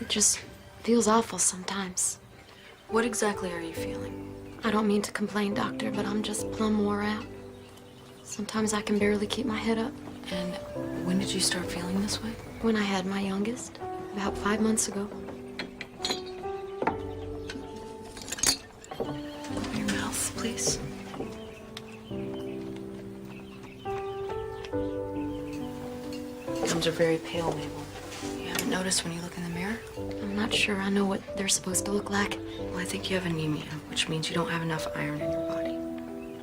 It just feels awful sometimes. What exactly are you feeling? I don't mean to complain, doctor, but I'm just plumb wore out. Sometimes I can barely keep my head up. And when did you start feeling this way? When I had my youngest, about 5 months ago. Open your mouth, please. Gums are very pale, Mabel. You haven't noticed when you look in the mirror? I'm not sure I know what they're supposed to look like. Well, I think you have anemia, which means you don't have enough iron in your body.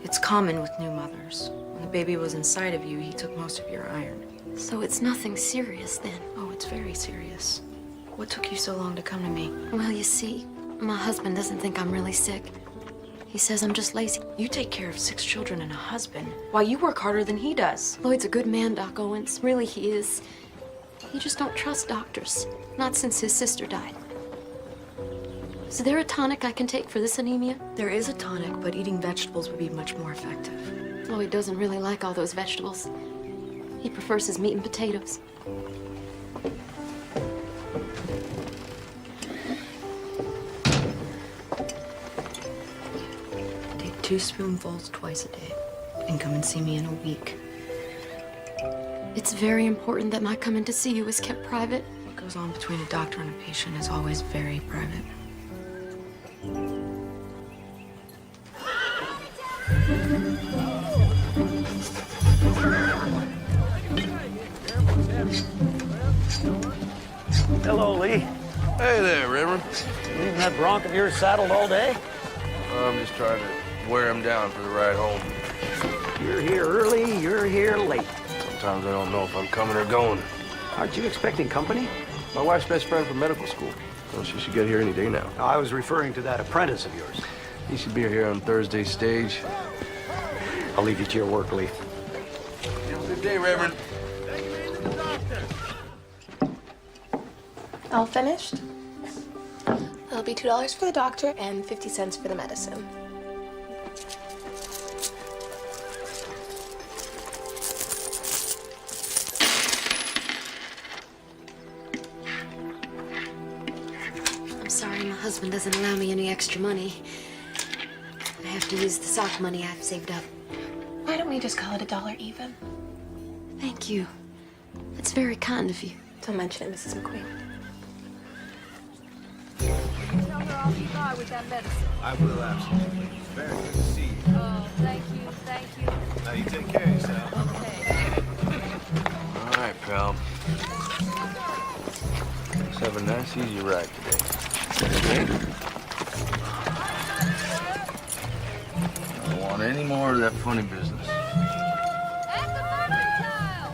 It's common with new mothers. When the baby was inside of you, he took most of your iron. So it's nothing serious then? Oh, it's very serious. What took you so long to come to me? Well, you see, my husband doesn't think I'm really sick. He says I'm just lazy. You take care of 6 children and a husband, while you work harder than he does. Lloyd's a good man, Doc Owens. Really, he is. You just don't trust doctors. Not since his sister died. Is there a tonic I can take for this anemia? There is a tonic, but eating vegetables would be much more effective. Lloyd doesn't really like all those vegetables. He prefers his meat and potatoes. Take 2 spoonfuls twice a day, and come and see me in a week. It's very important that my coming to see you is kept private. What goes on between a doctor and a patient is always very private. Hello, Lee. Hey there, Reverend. Leaving that bronc of yours saddled all day? I'm just trying to wear him down for the ride home. You're here early, you're here late. Sometimes I don't know if I'm coming or going. Aren't you expecting company? My wife's best friend from medical school. Well, she should get here any day now. No, I was referring to that apprentice of yours. He should be here on Thursday's stage. I'll leave you to your work, Lee. Have a good day, Reverend. All finished? That'll be $2 for the doctor and 50 cents for the medicine. I'm sorry, my husband doesn't allow me any extra money. I have to use the sock money I've saved up. Why don't we just call it $1 even? Thank you. That's very kind of you. Don't mention it, Mrs. McQueen. Tell her I'll be by with that medicine. I will, absolutely. Very good to see you. Oh, thank you, thank you. Now you take care of yourself. Okay. All right, pal. Let's have a nice, easy ride today. Okay? I don't want any more of that funny business. At the mercantile!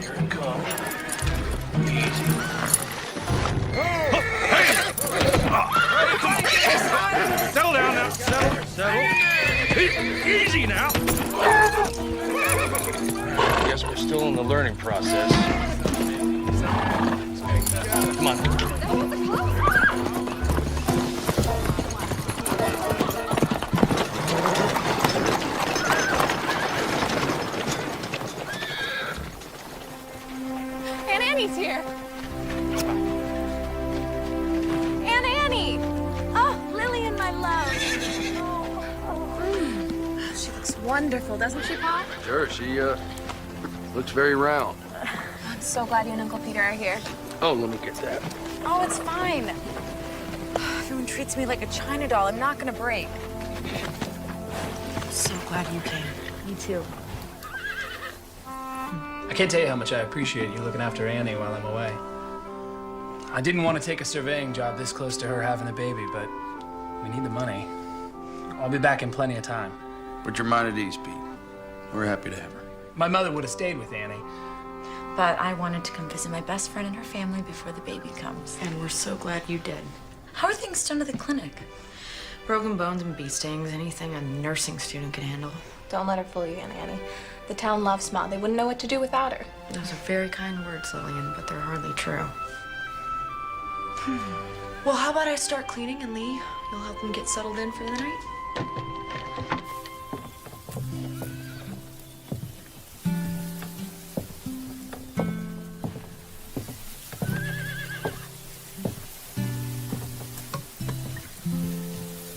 Here it comes. Easy. Settle down now. Settle. Easy now. I guess we're still in the learning process. Come on. Aunt Annie's here. Aunt Annie! Oh, Lily and my love. She looks wonderful, doesn't she, Pa? Sure, she looks very round. I'm so glad you and Uncle Peter are here. Oh, let me get that. Oh, it's fine. Everyone treats me like a China doll. I'm not gonna break. So glad you came. Me too. I can't tell you how much I appreciate you looking after Annie while I'm away. I didn't want to take a surveying job this close to her having a baby, but we need the money. I'll be back in plenty of time. Put your mind at ease, Pete. We're happy to have her. My mother would have stayed with Annie. But I wanted to come visit my best friend and her family before the baby comes. And we're so glad you did. How are things done at the clinic? Broken bones and bee stings, anything a nursing student can handle. Don't let her fool you, Aunt Annie. The town loves Ma. They wouldn't know what to do without her. Those are very kind words, Lillian, but they're hardly true. Well, how about I start cleaning and Lee, you'll help them get settled in for the night?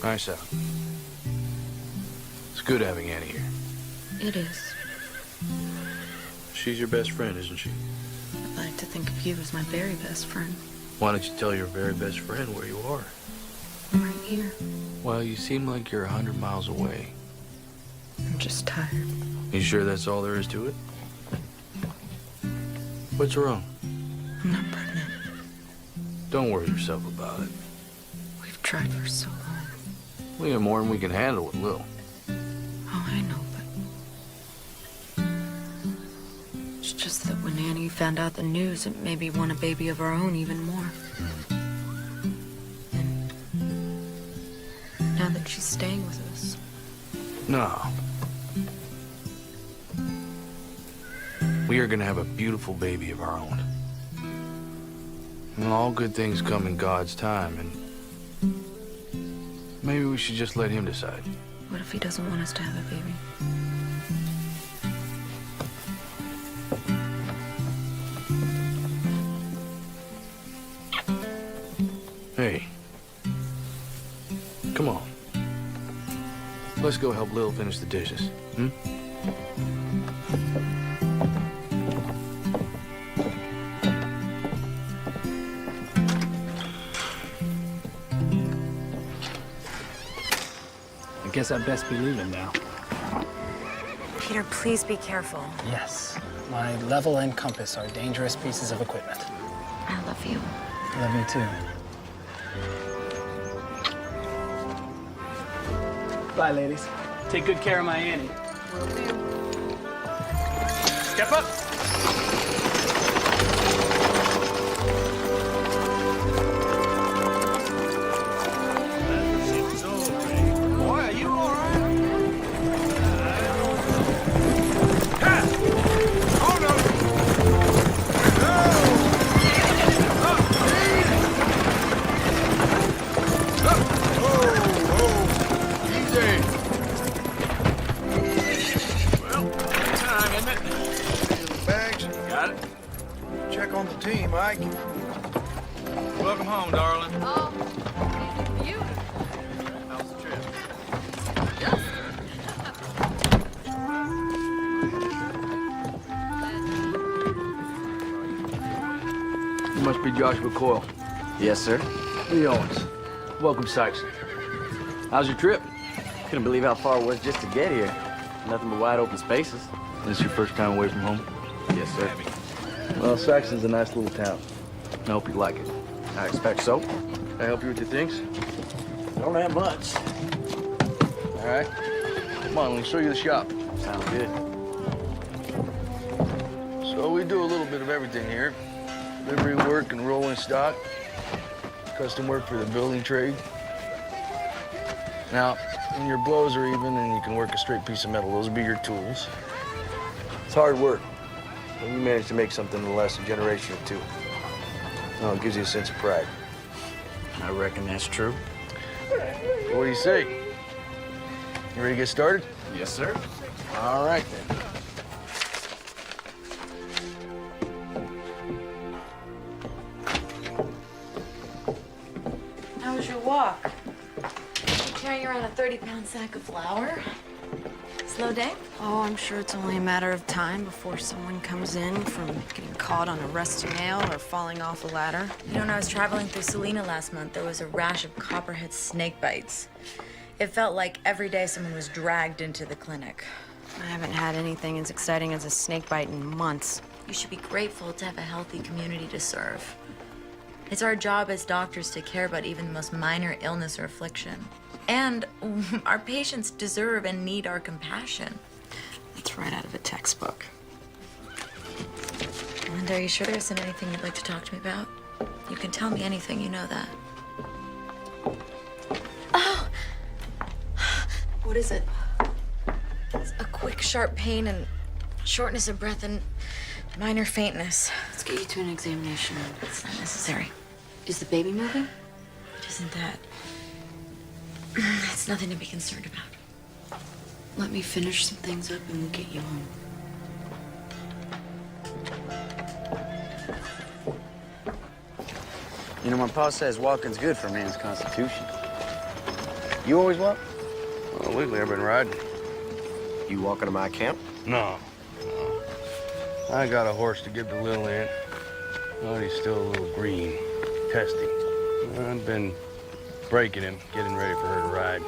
Nice out. It's good having Annie here. It is. She's your best friend, isn't she? I'd like to think of you as my very best friend. Why don't you tell your very best friend where you are? I'm right here. Well, you seem like you're 100 miles away. I'm just tired. You sure that's all there is to it? What's wrong? I'm not pregnant. Don't worry yourself about it. We've tried for so long. We have more than we can handle with Lil. Oh, I know, but... It's just that when Annie found out the news, it made me want a baby of her own even more. And now that she's staying with us, No. We are gonna have a beautiful baby of our own. And all good things come in God's time, and maybe we should just let him decide. what if he doesn't want us to have a baby? Hey. Come on. Let's go help Lil finish the dishes, hmm? I guess I'd best be leaving now. Peter, please be careful. Yes. My level and compass are dangerous pieces of equipment. I love you. I love you too. Bye, ladies. Take good care of my Annie. Step up! Boy, are you all right? Oh, no! Easy. Well, time, isn't it? Bags? Got it. Check on the team, Ike. Welcome home, darling. Oh, beautiful. How's the trip? You must be Joshua Coyle. Yes, sir. Lee Owens. Welcome, Sykes. How's your trip? Couldn't believe how far it was just to get here. Nothing but wide open spaces. This your first time away from home? Yes, sir. Well, Saxon's a nice little town. I hope you like it. I expect so. Can I help you with your things? Don't have much. All right. Come on, let me show you the shop. Sounds good. So we do a little bit of everything here. Delivery work and rolling stock. Custom work for the building trade. Now, when your blows are even and you can work a straight piece of metal, those will be your tools. It's hard work. When you manage to make something that lasts a generation or two. Oh, it gives you a sense of pride. I reckon that's true. What do you say? You ready to get started? Yes, sir. All right, then. How was your walk? Carrying around a 30-pound sack of flour? Slow day? Oh, I'm sure it's only a matter of time before someone comes in from getting caught on a rusty nail or falling off a ladder. You know, when I was traveling through Salina last month, there was a rash of copperhead snake bites. It felt like every day someone was dragged into the clinic. I haven't had anything as exciting as a snake bite in months. You should be grateful to have a healthy community to serve. It's our job as doctors to care about even the most minor illness or affliction. And our patients deserve and need our compassion. That's right out of a textbook. Linda, are you sure there isn't anything you'd like to talk to me about? You can tell me anything, you know that. Oh! What is it? It's a quick, sharp pain and shortness of breath and minor faintness. Let's get you to an examination room. It's not necessary. Is the baby moving? It isn't that. It's nothing to be concerned about. Let me finish some things up and we'll get you home. You know, my pa says walking's good for a man's constitution. You always walk? Well, lately I've been riding. You walking to my camp? No. I got a horse to give to Lillian. But he's still a little green, testy. I've been breaking him, getting ready for her to ride.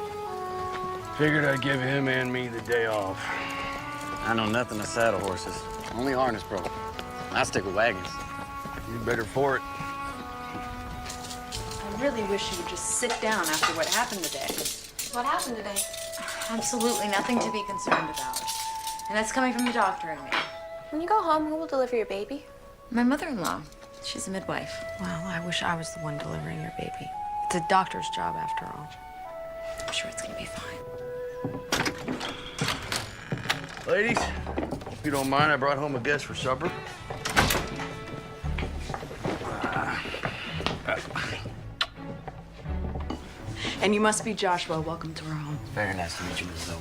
Figured I'd give him and me the day off. I know nothing of saddle horses. Only harness broke. I stick with wagons. You better for it. I really wish you would just sit down after what happened today. What happened today? Absolutely nothing to be concerned about. And that's coming from the doctor and me. When you go home, who will deliver your baby? My mother-in-law. She's a midwife. Well, I wish I was the one delivering your baby. It's a doctor's job after all. I'm sure it's gonna be fine. Ladies, if you don't mind, I brought home a guest for supper. And you must be Joshua. Welcome to our home. Very nice to meet you, Mrs.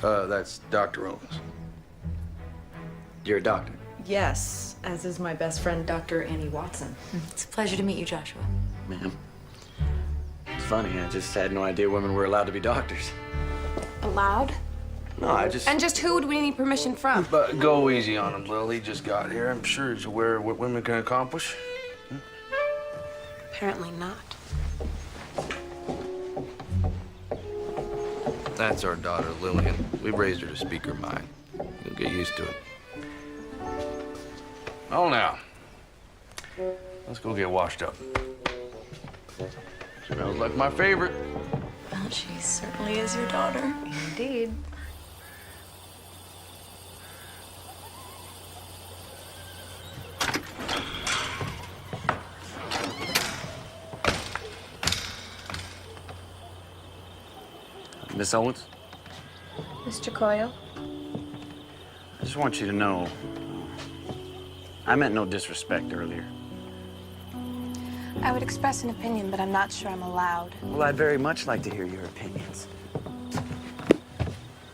Owens. That's Dr. Owens. You're a doctor? Yes, as is my best friend, Dr. Annie Watson. It's a pleasure to meet you, Joshua. Ma'am. It's funny, I just had no idea women were allowed to be doctors. Allowed? No, I just... And just who would we need permission from? But go easy on him, Lil. He just got here. I'm sure he's aware of what women can accomplish. Apparently not. That's our daughter, Lillian. We raised her to speak her mind. You'll get used to it. Oh, now. Let's go get washed up. Smells like my favorite. Well, she certainly is your daughter. Indeed. Miss Owens, Mr. Coyle? I just want you to know, I meant no disrespect earlier. I would express an opinion, but I'm not sure I'm allowed. Well, I'd very much like to hear your opinions.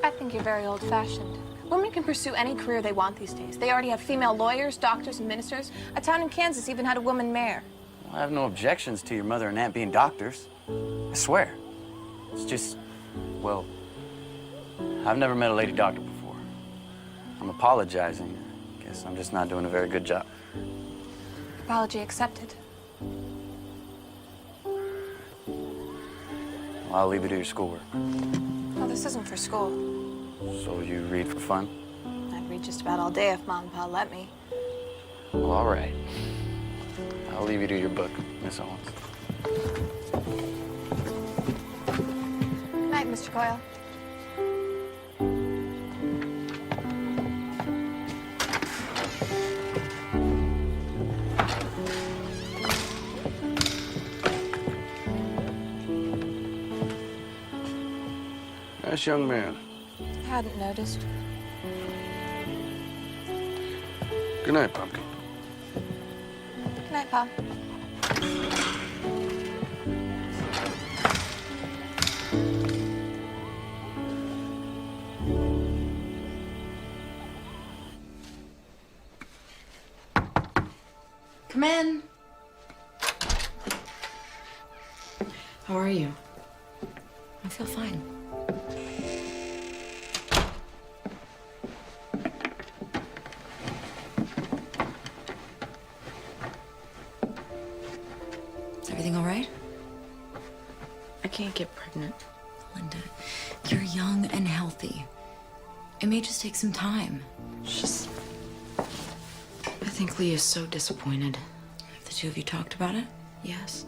I think you're very old-fashioned. Women can pursue any career they want these days. They already have female lawyers, doctors, and ministers. A town in Kansas even had a woman mayor. Well, I have no objections to your mother and aunt being doctors. I swear. It's just, well, I've never met a lady doctor before. I'm apologizing. I guess I'm just not doing a very good job. Apology accepted. Well, I'll leave you to your schoolwork. Well, this isn't for school. So you read for fun? I'd read just about all day if Mom and Pa let me. Well, all right. I'll leave you to your book, Miss Owens. Good night, Mr. Coyle. Nice young man. I hadn't noticed. Good night, Pumpkin. Good night, Pa. Come in. How are you? I feel fine. Is everything all right? I can't get pregnant. Linda, you're young and healthy. It may just take some time. Just... I think Lee is so disappointed. Have the two of you talked about it? Yes.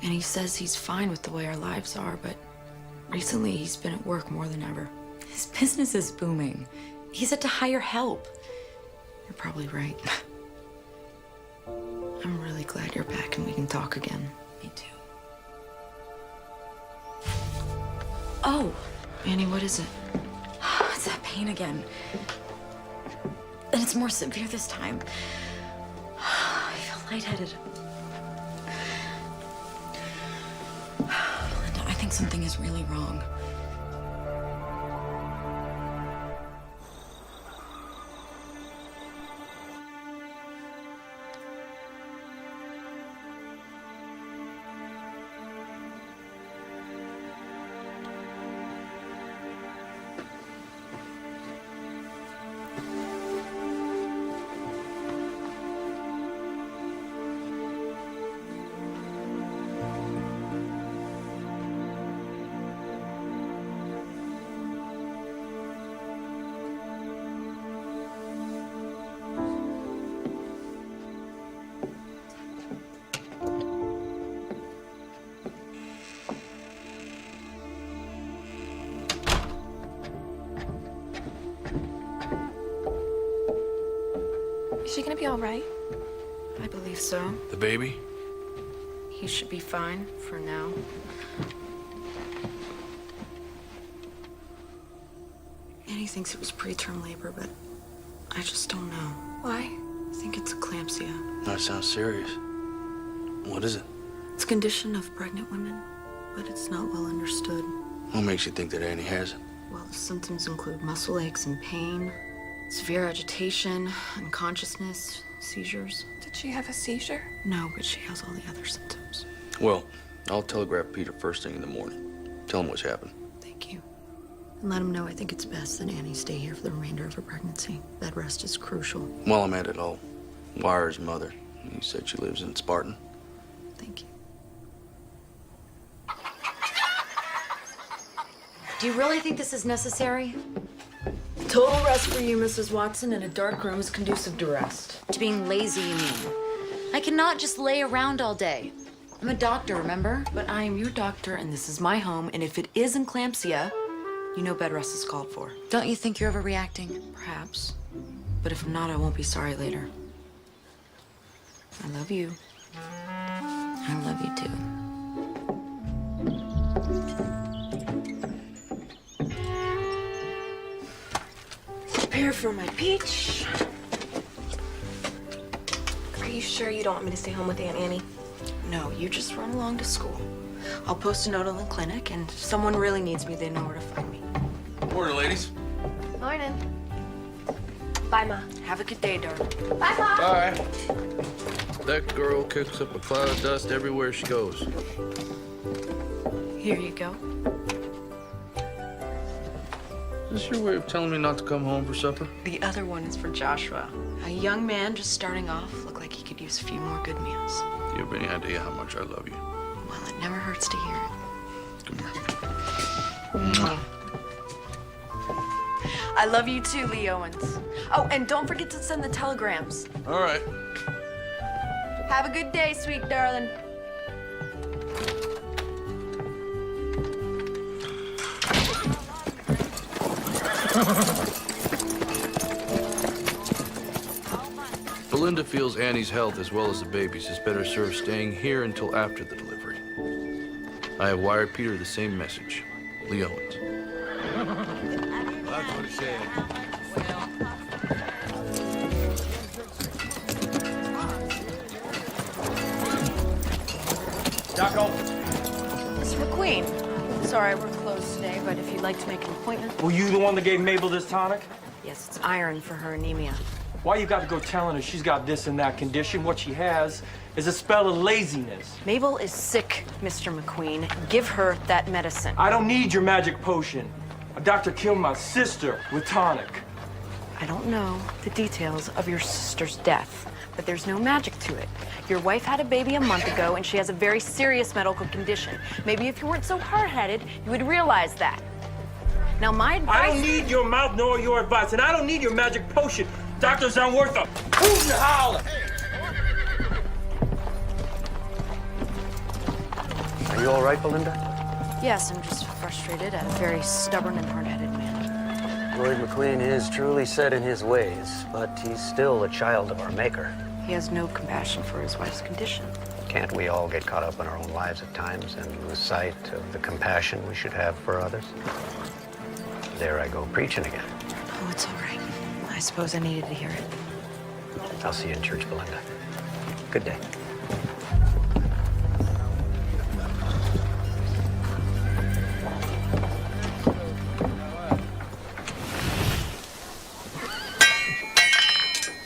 And he says he's fine with the way our lives are, but recently he's been at work more than ever. His business is booming. He said to hire help. You're probably right. I'm really glad you're back and we can talk again. Me too. Oh, Annie, what is it? It's that pain again. And it's more severe this time. I feel lightheaded. Linda, I think something is really wrong. be all right. I believe so. The baby? He should be fine for now. Annie thinks it was preterm labor, but I just don't know. Why? I think it's eclampsia. That sounds serious. What is it? It's a condition of pregnant women, but it's not well understood. What makes you think that Annie has it? Well, the symptoms include muscle aches and pain, severe agitation, unconsciousness, seizures. Did she have a seizure? No, but she has all the other symptoms. Well, I'll telegraph Peter first thing in the morning. Tell him what's happened. Thank you. And let him know I think it's best that Annie stay here for the remainder of her pregnancy. Bed rest is crucial. While I'm at it, I'll wire his mother. You said she lives in Spartan. Thank you. Do you really think this is necessary? Total rest for you, Mrs. Watson, in a dark room is conducive to rest. To being lazy, you mean? I cannot just lay around all day. I'm a doctor, remember? But I am your doctor, and this is my home, and if it is eclampsia, you know bed rest is called for. Don't you think you're overreacting? Perhaps. But if not, I won't be sorry later. I love you. I love you too. Prepare for my peach. Are you sure you don't want me to stay home with Aunt Annie? No, you just run along to school. I'll post a note on the clinic, and if someone really needs me, they know where to find me. Morning, ladies. Morning. Bye, Ma. Have a good day, darling. Bye, Ma. Bye. That girl kicks up a cloud of dust everywhere she goes. Here you go. Is this your way of telling me not to come home for supper? The other one is for Joshua. A young man just starting off, looked like he could use a few more good meals. Do you have any idea how much I love you? Well, it never hurts to hear it. Come here. Mwah. I love you too, Lee Owens. Oh, and don't forget to send the telegrams. All right. Have a good day, sweet darling. Belinda feels Annie's health as well as the baby's is better served staying here until after the delivery. I have wired Peter the same message. Lee Owens. That's what it said. Doc Owens. Mr. McQueen. Sorry, we're closed today, but if you'd like to make an appointment. Were you the one that gave Mabel this tonic? Yes, it's iron for her anemia. Why you got to go telling her she's got this and that condition? What she has is a spell of laziness. Mabel is sick, Mr. McQueen. Give her that medicine. I don't need your magic potion. A doctor killed my sister with tonic. I don't know the details of your sister's death, but there's no magic to it. Your wife had a baby a month ago, and she has a very serious medical condition. Maybe if you weren't so hard-headed, you would realize that. Now, my advice... I don't need your mouth nor your advice, and I don't need your magic potion. Doctors aren't worth a hoot and holler. Are you all right, Belinda? Yes, I'm just frustrated at a very stubborn and hard-headed man. Lloyd McQueen is truly set in his ways, but he's still a child of our maker. He has no compassion for his wife's condition. Can't we all get caught up in our own lives at times and lose sight of the compassion we should have for others? There I go preaching again. Oh, it's all right. I suppose I needed to hear it. I'll see you in church, Belinda. Good day.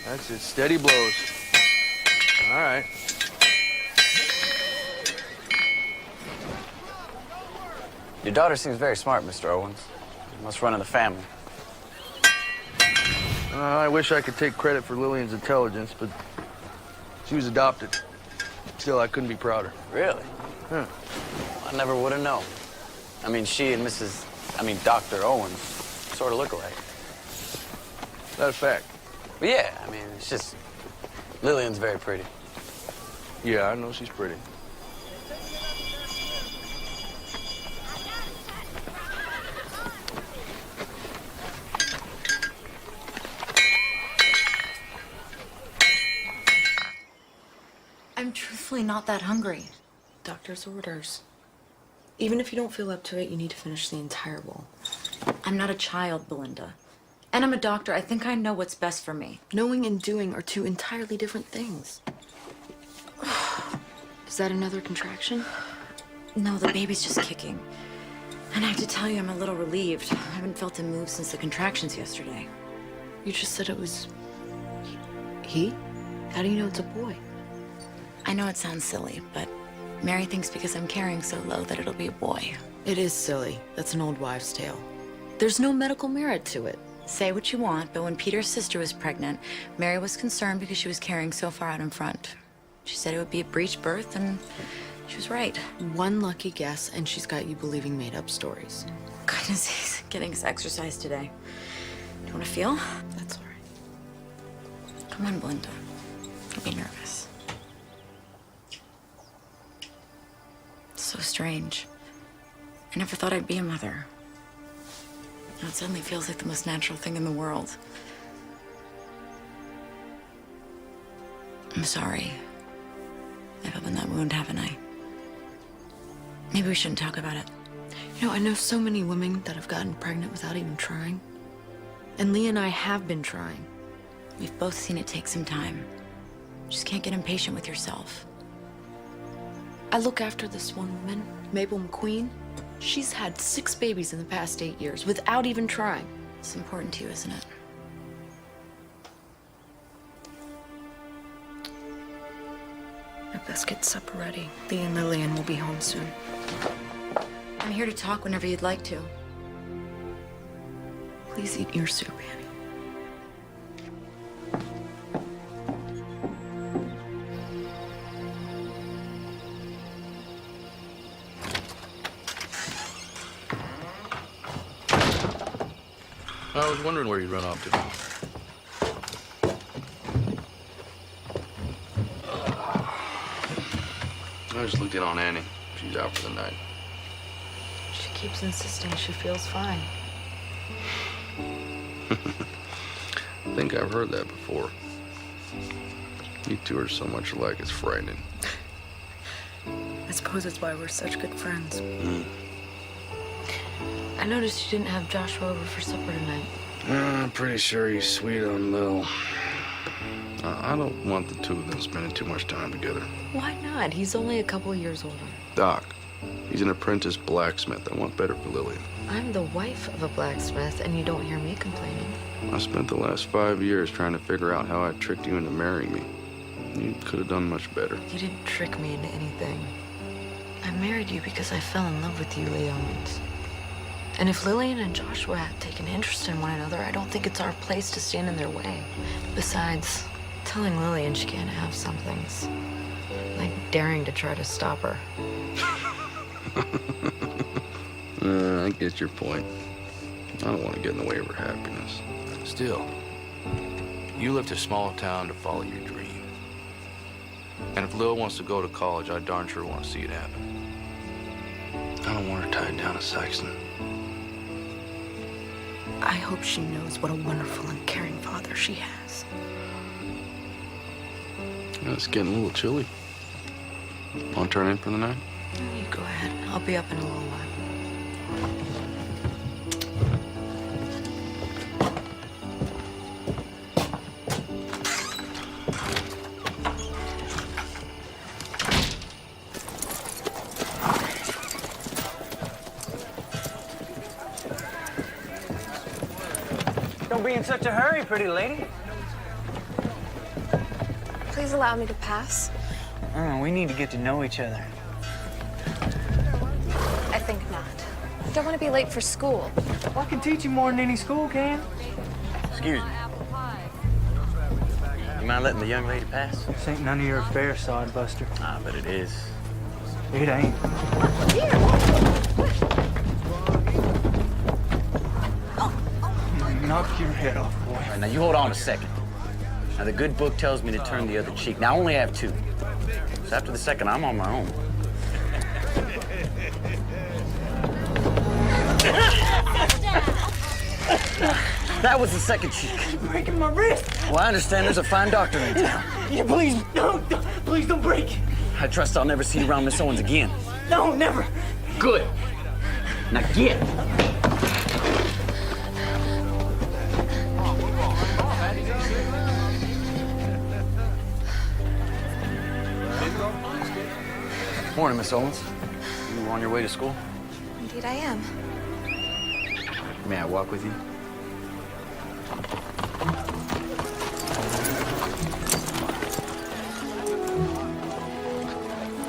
That's it. Steady blows. All right. Your daughter seems very smart, Mr. Owens. You must run in the family. I wish I could take credit for Lillian's intelligence, but she was adopted. Still, I couldn't be prouder. Really? Huh. I never would have known. I mean, she and Dr. Owens sort of look alike. That's a fact. But yeah, I mean, it's just, Lillian's very pretty. Yeah, I know she's pretty. I'm truthfully not that hungry. Doctor's orders. Even if you don't feel up to it, you need to finish the entire bowl. I'm not a child, Belinda. And I'm a doctor. I think I know what's best for me. Knowing and doing are two entirely different things. Is that another contraction? No, the baby's just kicking. And I have to tell you, I'm a little relieved. I haven't felt him move since the contractions yesterday. You just said it was... he? How do you know it's a boy? I know it sounds silly, but Mary thinks because I'm carrying so low that it'll be a boy. It is silly. That's an old wives' tale. There's no medical merit to it. Say what you want, but when Peter's sister was pregnant, Mary was concerned because she was carrying so far out in front. She said it would be a breech birth, and she was right. One lucky guess, and she's got you believing made-up stories. Goodness, he's getting his exercise today. Do you want to feel? That's all right. Come on, Belinda. Don't be nervous. It's so strange. I never thought I'd be a mother. Now it suddenly feels like the most natural thing in the world. I'm sorry. I've opened that wound, haven't I? Maybe we shouldn't talk about it. You know, I know so many women that have gotten pregnant without even trying. And Lee and I have been trying. We've both seen it take some time. Just can't get impatient with yourself. I look after this one woman, Mabel McQueen. She's had 6 babies in the past 8 years without even trying. It's important to you, isn't it? I best get supper ready. Lee and Lillian will be home soon. I'm here to talk whenever you'd like to. Please eat your soup, Annie. I was wondering where you'd run off to. I just looked in on Annie. She's out for the night. She keeps insisting she feels fine. I think I've heard that before. You two are so much alike, it's frightening. I suppose it's why we're such good friends. Mm. I noticed you didn't have Joshua over for supper tonight. I'm pretty sure he's sweet on Lil. I don't want the two of them spending too much time together. Why not? He's only a couple years older. Doc, he's an apprentice blacksmith. I want better for Lillian. I'm the wife of a blacksmith, and you don't hear me complaining. I spent the last 5 years trying to figure out how I tricked you into marrying me. You could have done much better. You didn't trick me into anything. I married you because I fell in love with you, Lee Owens. And if Lillian and Joshua had taken interest in one another, I don't think it's our place to stand in their way. Besides, telling Lillian she can't have some things, like daring to try to stop her. I get your point. I don't want to get in the way of her happiness. Still, you left a small town to follow your dream. And if Lil wants to go to college, I darn sure want to see it happen. I don't want her tied down to Saxon. I hope she knows what a wonderful and caring father she has. Yeah, it's getting a little chilly. Want to turn in for the night? You go ahead. I'll be up in a little while. Don't be in such a hurry, pretty lady. Please allow me to pass. Oh, we need to get to know each other. I think not. I don't want to be late for school. Well, I can teach you more than any school can. Excuse me. You mind letting the young lady pass? This ain't none of your affair, sodbuster. Ah, but it is. It ain't. Knock your head off, boy. All right, now you hold on a second. Now the good book tells me to turn the other cheek. Now I only have 2. So after the second, I'm on my own. That was the second cheek. You're breaking my wrist. Well, I understand there's a fine doctor in town. You please don't Please don't break it. I trust I'll never see you around Miss Owens again. No, never. Good. Now get. Morning, Miss Owens. You on your way to school? Indeed I am. May I walk with you?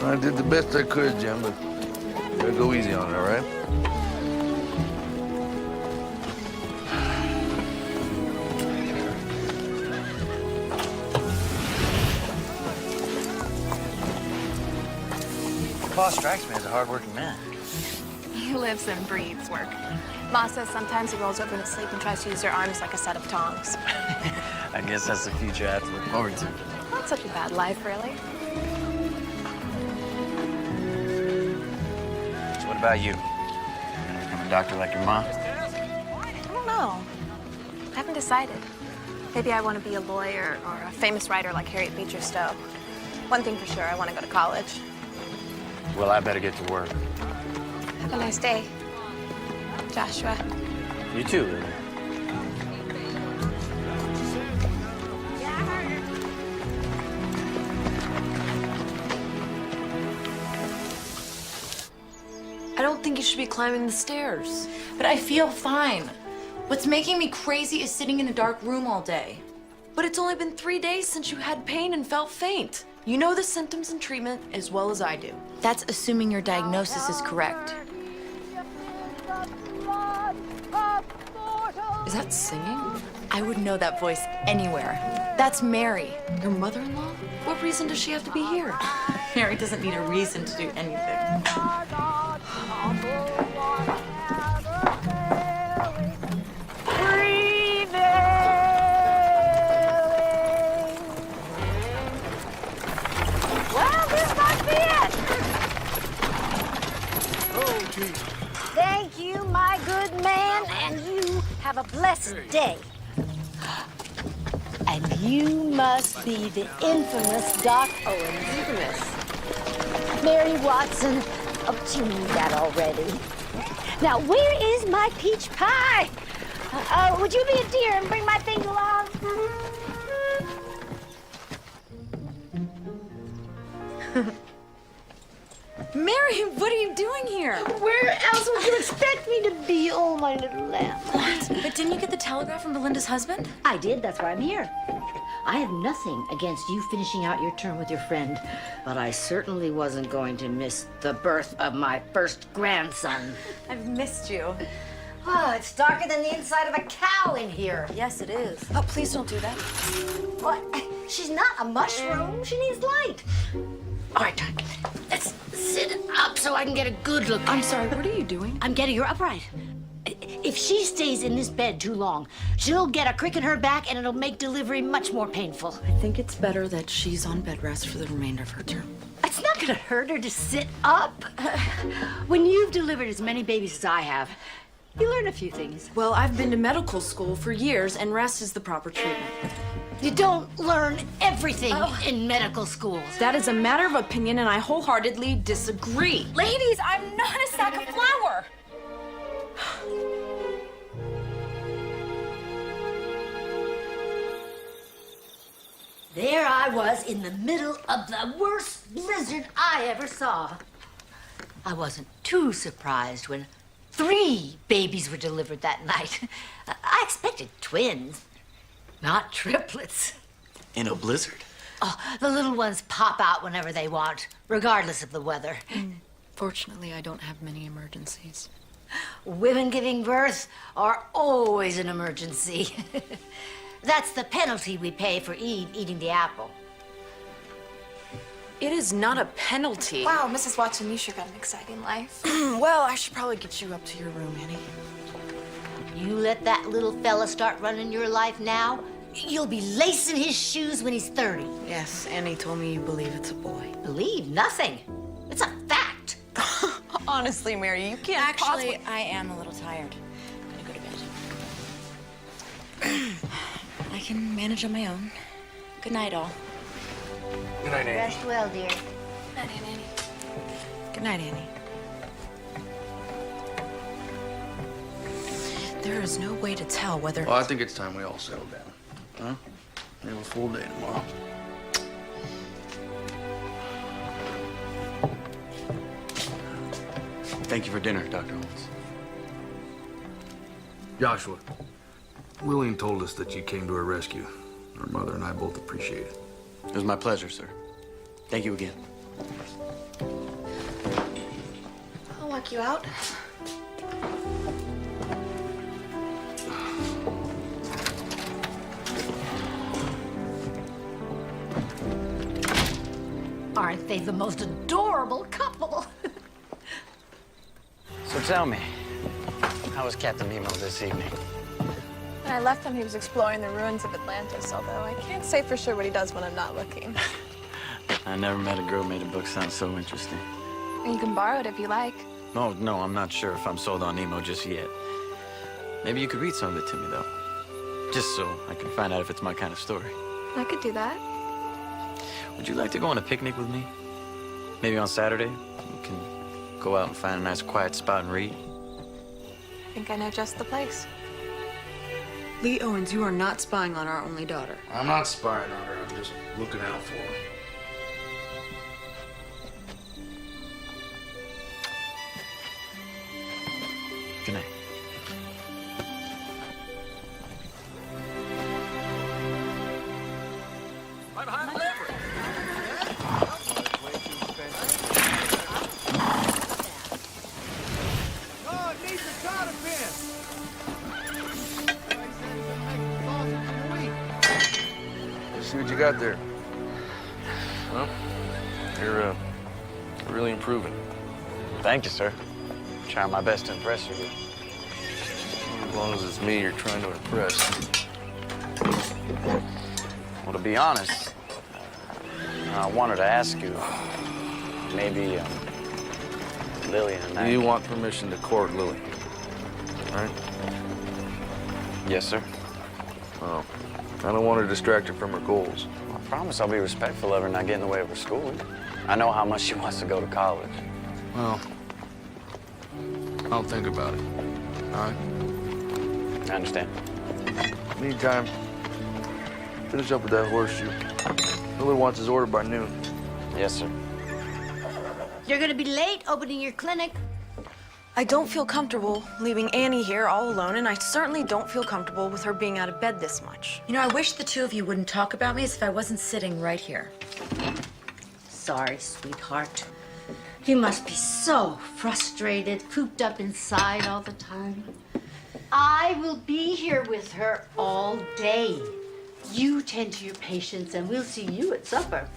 I did the best I could, Jim, but you gotta go easy on it, all right? Boss strikes me as a hard-working man. He lives and breathes work. Ma says sometimes he rolls over in his sleep and tries to use her arms like a set of tongs. I guess that's the future I have to look forward to. Not such a bad life, really. So what about you? Gonna become a doctor like your mom? I don't know. I haven't decided. Maybe I want to be a lawyer or a famous writer like Harriet Beecher Stowe. One thing for sure, I want to go to college. Well, I better get to work. Have a nice day, Joshua. You too, Lily. I don't think you should be climbing the stairs. But I feel fine. What's making me crazy is sitting in a dark room all day. But it's only been 3 days since you had pain and felt faint. You know the symptoms and treatment as well as I do. That's assuming your diagnosis is correct. Is that singing? I would know that voice anywhere. That's Mary. Your mother-in-law? What reason does she have to be here? Mary doesn't need a reason to do anything. Well, this must be it. Oh, gee. Thank you, my good man, and you have a blessed day. And you must be the infamous Doc Owens. Infamous. Mary Watson. Oh, you knew that already. Now, where is my peach pie? Would you be a dear and bring my things along? Mary, what are you doing here? Where else would you expect me to be? Oh, my little lamb. But didn't you get the telegram from Belinda's husband? I did. That's why I'm here. I have nothing against you finishing out your term with your friend, but I certainly wasn't going to miss the birth of my first grandson. I've missed you. Oh, it's darker than the inside of a cow in here. Yes, it is. Oh, please don't do that. What? She's not a mushroom. She needs light. All right, let's sit up so I can get a good look. I'm sorry, what are you doing? I'm getting her upright. If she stays in this bed too long, she'll get a crick in her back and it'll make delivery much more painful. I think it's better that she's on bed rest for the remainder of her term. It's not gonna hurt her to sit up. When you've delivered as many babies as I have, you learn a few things. Well, I've been to medical school for years, and rest is the proper treatment. You don't learn everything in medical schools. That is a matter of opinion, and I wholeheartedly disagree. Ladies, I'm not a sack of flour. There I was in the middle of the worst blizzard I ever saw. I wasn't too surprised when 3 babies were delivered that night. I expected twins, not triplets. In a blizzard? Oh, the little ones pop out whenever they want, regardless of the weather. Fortunately, I don't have many emergencies. Women giving birth are always an emergency. That's the penalty we pay for Eve eating the apple. It is not a penalty. Wow, Mrs. Watson, you sure got an exciting life. Well, I should probably get you up to your room, Annie. You let that little fella start running your life now, you'll be lacing his shoes when he's 30. Yes, Annie told me you believe it's a boy. Believe nothing. It's a fact. Honestly, Mary, you can't Actually, I am a little tired. I'm gonna go to bed. I can manage on my own. Good night, all. Good night, Annie. Rest well, dear. Good night, Annie. There is no way to tell whether... Well, I think it's time we all settle down. Huh? We have a full day tomorrow. Thank you for dinner, Dr. Owens. Joshua, William told us that you came to her rescue. Her mother and I both appreciate it. It was my pleasure, sir. Thank you again. I'll walk you out. Aren't they the most adorable couple? So tell me, how was Captain Nemo this evening? When I left him, he was exploring the ruins of Atlantis, although I can't say for sure what he does when I'm not looking. I never met a girl who made a book sound so interesting. You can borrow it if you like. No, I'm not sure if I'm sold on Nemo just yet. Maybe you could read some of it to me, though. Just so I can find out if it's my kind of story. I could do that. Would you like to go on a picnic with me? Maybe on Saturday? We can go out and find a nice quiet spot and read. I think I know just the place. Lee Owens, you are not spying on our only daughter. I'm not spying on her. I'm just looking out for her. Good night. Oh, it needs a cotter pin. See what you got there. Well, you're really improving. Thank you, sir. Trying my best to impress you. As long as it's me you're trying to impress. Well, to be honest, I wanted to ask you, maybe Lillian and I... You want permission to court Lily, right? Yes, sir. Oh, I don't want to distract her from her goals. I promise I'll be respectful of her and not get in the way of her schooling. I know how much she wants to go to college. Well, I'll think about it, all right? I understand. Meantime, finish up with that horseshoe. Miller wants his order by noon. Yes, sir. You're gonna be late opening your clinic. I don't feel comfortable leaving Annie here all alone, and I certainly don't feel comfortable with her being out of bed this much. You know, I wish the two of you wouldn't talk about me as if I wasn't sitting right here. Sorry, sweetheart. You must be so frustrated, cooped up inside all the time. I will be here with her all day. You tend to your patients, and we'll see you at supper.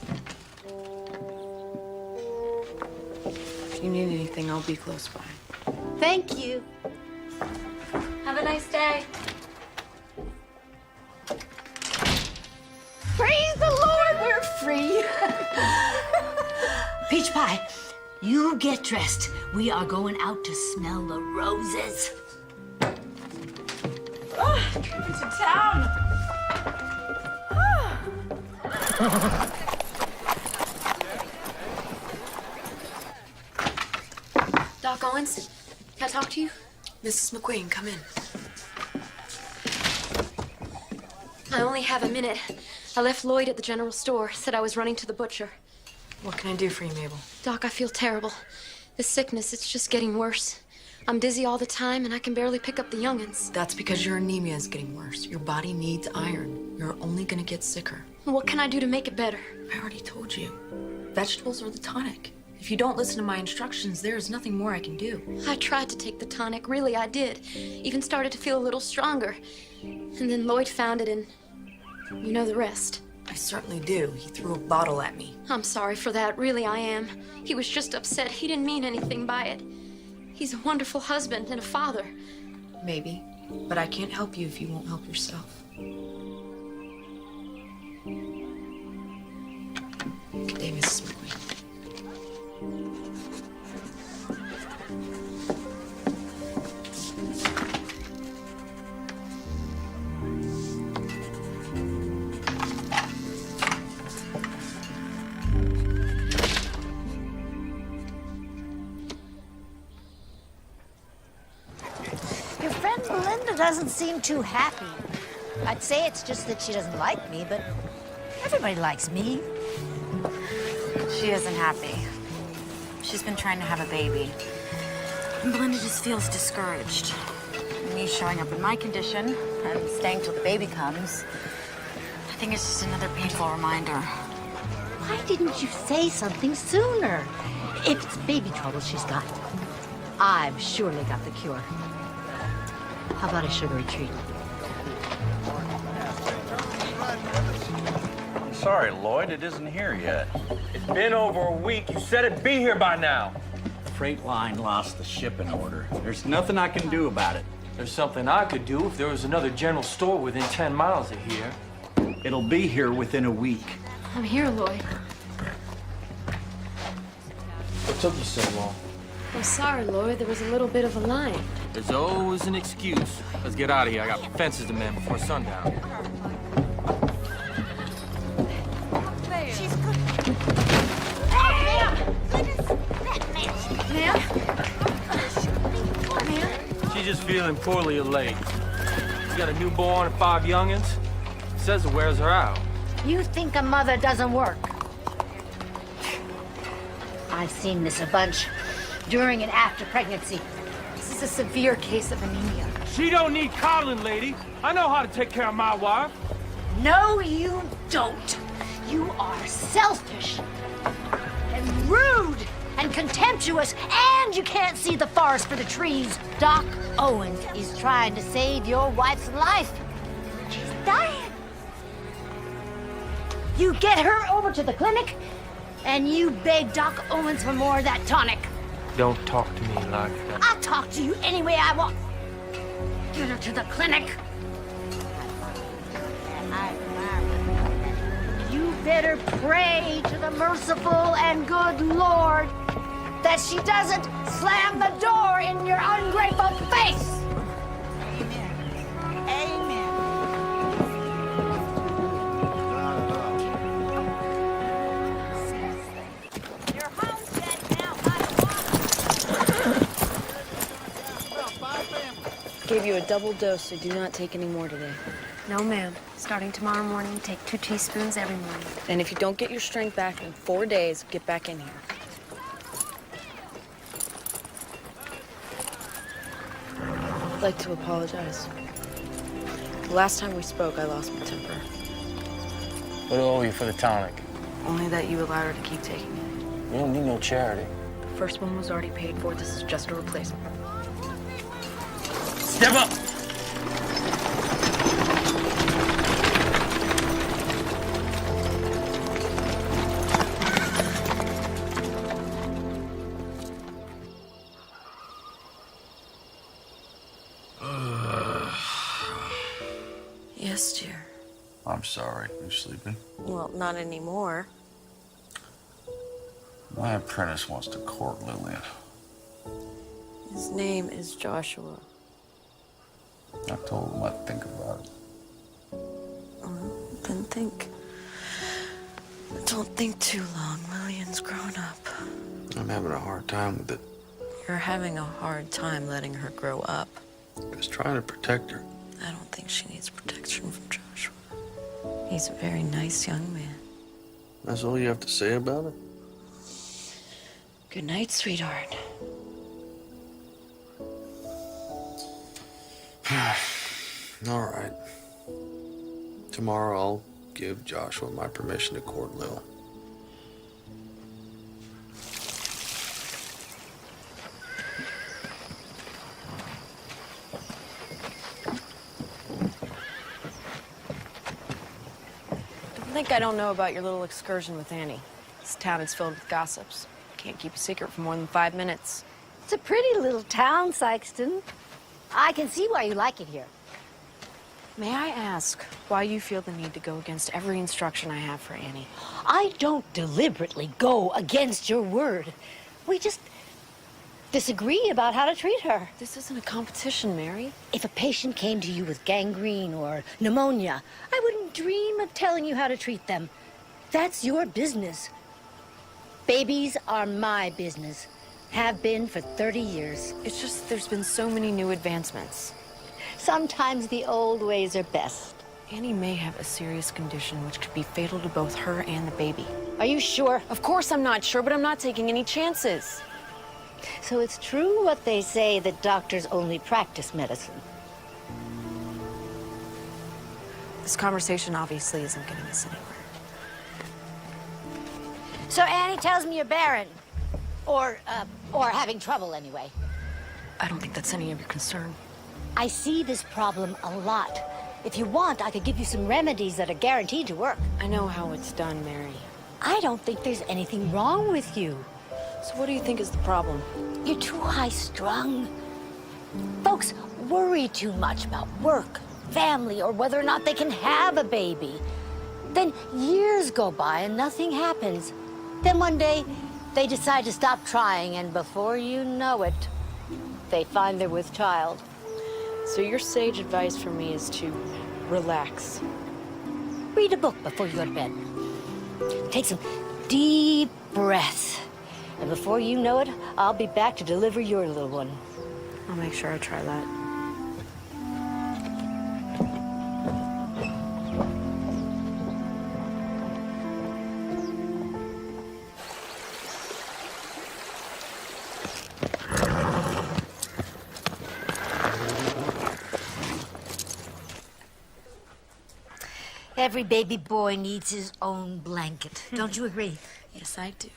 If you need anything, I'll be close by. Thank you. Have a nice day. Praise the Lord, we're free. Peach pie, you get dressed. We are going out to smell the roses. To town! Doc Owens, can I talk to you? Mrs. McQueen, come in. I only have a minute. I left Lloyd at the general store, said I was running to the butcher. What can I do for you, Mabel? Doc, I feel terrible. This sickness, it's just getting worse. I'm dizzy all the time, and I can barely pick up the youngins. That's because your anemia is getting worse. Your body needs iron. You're only gonna get sicker. What can I do to make it better? I already told you. Vegetables are the tonic. If you don't listen to my instructions, there is nothing more I can do. I tried to take the tonic, really I did. Even started to feel a little stronger. And then Lloyd found it, and you know the rest. I certainly do. He threw a bottle at me. I'm sorry for that, really I am. He was just upset. He didn't mean anything by it. He's a wonderful husband and a father. Maybe, but I can't help you if you won't help yourself. Good day, Mrs. McQueen. doesn't seem too happy. I'd say it's just that she doesn't like me, but everybody likes me. She isn't happy. She's been trying to have a baby. And Belinda just feels discouraged. Me showing up in my condition and staying till the baby comes, I think it's just another painful reminder. Why didn't you say something sooner? If it's baby trouble she's got, I've surely got the cure. How about a sugary treat? I'm sorry, Lloyd, it isn't here yet. It's been over a week. You said it'd be here by now. The freight line lost the shipping order. There's nothing I can do about it. There's something I could do if there was another general store within 10 miles of here. It'll be here within a week. I'm here, Lloyd. What took you so long? I'm sorry, Lloyd. There was a little bit of a line. There's always an excuse. Let's get out of here. I got fences to mend before sundown. She's good. Ma'am! Ma'am? She's just feeling poorly of late. She's got a newborn and 5 youngins. Says it wears her out. You think a mother doesn't work? I've seen this a bunch during and after pregnancy. This is a severe case of anemia. She don't need coddling, lady. I know how to take care of my wife. No, you don't. You are selfish and rude and contemptuous, and you can't see the forest for the trees. Doc Owens is trying to save your wife's life. She's dying. You get her over to the clinic, and you beg Doc Owens for more of that tonic. Don't talk to me like that. I'll talk to you any way I want. Get her to the clinic. You better pray to the merciful and good Lord that she doesn't slam the door in your ungrateful face. Amen. Amen. You're home dead now. Gave you a double dose, so do not take any more today. No, ma'am. Starting tomorrow morning, take 2 teaspoons every morning. And if you don't get your strength back in 4 days, get back in here. I'd like to apologize. The last time we spoke, I lost my temper. What do I owe you for the tonic? Only that you allowed her to keep taking it. You don't need no charity. The first one was already paid for. This is just a replacement. Step up! Yes, dear. I'm sorry. You sleeping? Well, not anymore. My apprentice wants to court Lillian. His name is Joshua. I told him I'd think about it. Then think. Don't think too long. Lillian's grown up. I'm having a hard time with it. You're having a hard time letting her grow up. Just trying to protect her. I don't think she needs protection from Joshua. He's a very nice young man. That's all you have to say about it? Good night, sweetheart. All right. Tomorrow I'll give Joshua my permission to court Lil. Don't think I don't know about your little excursion with Annie. This town is filled with gossips. Can't keep a secret for more than 5 minutes. It's a pretty little town, Sykeston. I can see why you like it here. May I ask why you feel the need to go against every instruction I have for Annie? I don't deliberately go against your word. We just disagree about how to treat her. This isn't a competition, Mary. If a patient came to you with gangrene or pneumonia, I wouldn't dream of telling you how to treat them. That's your business. Babies are my business. Have been for 30 years. It's just there's been so many new advancements. Sometimes the old ways are best. Annie may have a serious condition which could be fatal to both her and the baby. Are you sure? Of course I'm not sure, but I'm not taking any chances. So it's true what they say that doctors only practice medicine. This conversation obviously isn't getting us anywhere. So Annie tells me you're barren. Or having trouble anyway. I don't think that's any of your concern. I see this problem a lot. If you want, I could give you some remedies that are guaranteed to work. I know how it's done, Mary. I don't think there's anything wrong with you. So what do you think is the problem? You're too high-strung. Folks worry too much about work, family, or whether or not they can have a baby. Then years go by and nothing happens. Then one day, they decide to stop trying, and before you know it, they find they're with child. So your sage advice for me is to relax. Read a book before you go to bed. Take some deep breaths. And before you know it, I'll be back to deliver your little one. I'll make sure I try that. Every baby boy needs his own blanket. Don't you agree? Yes, I do.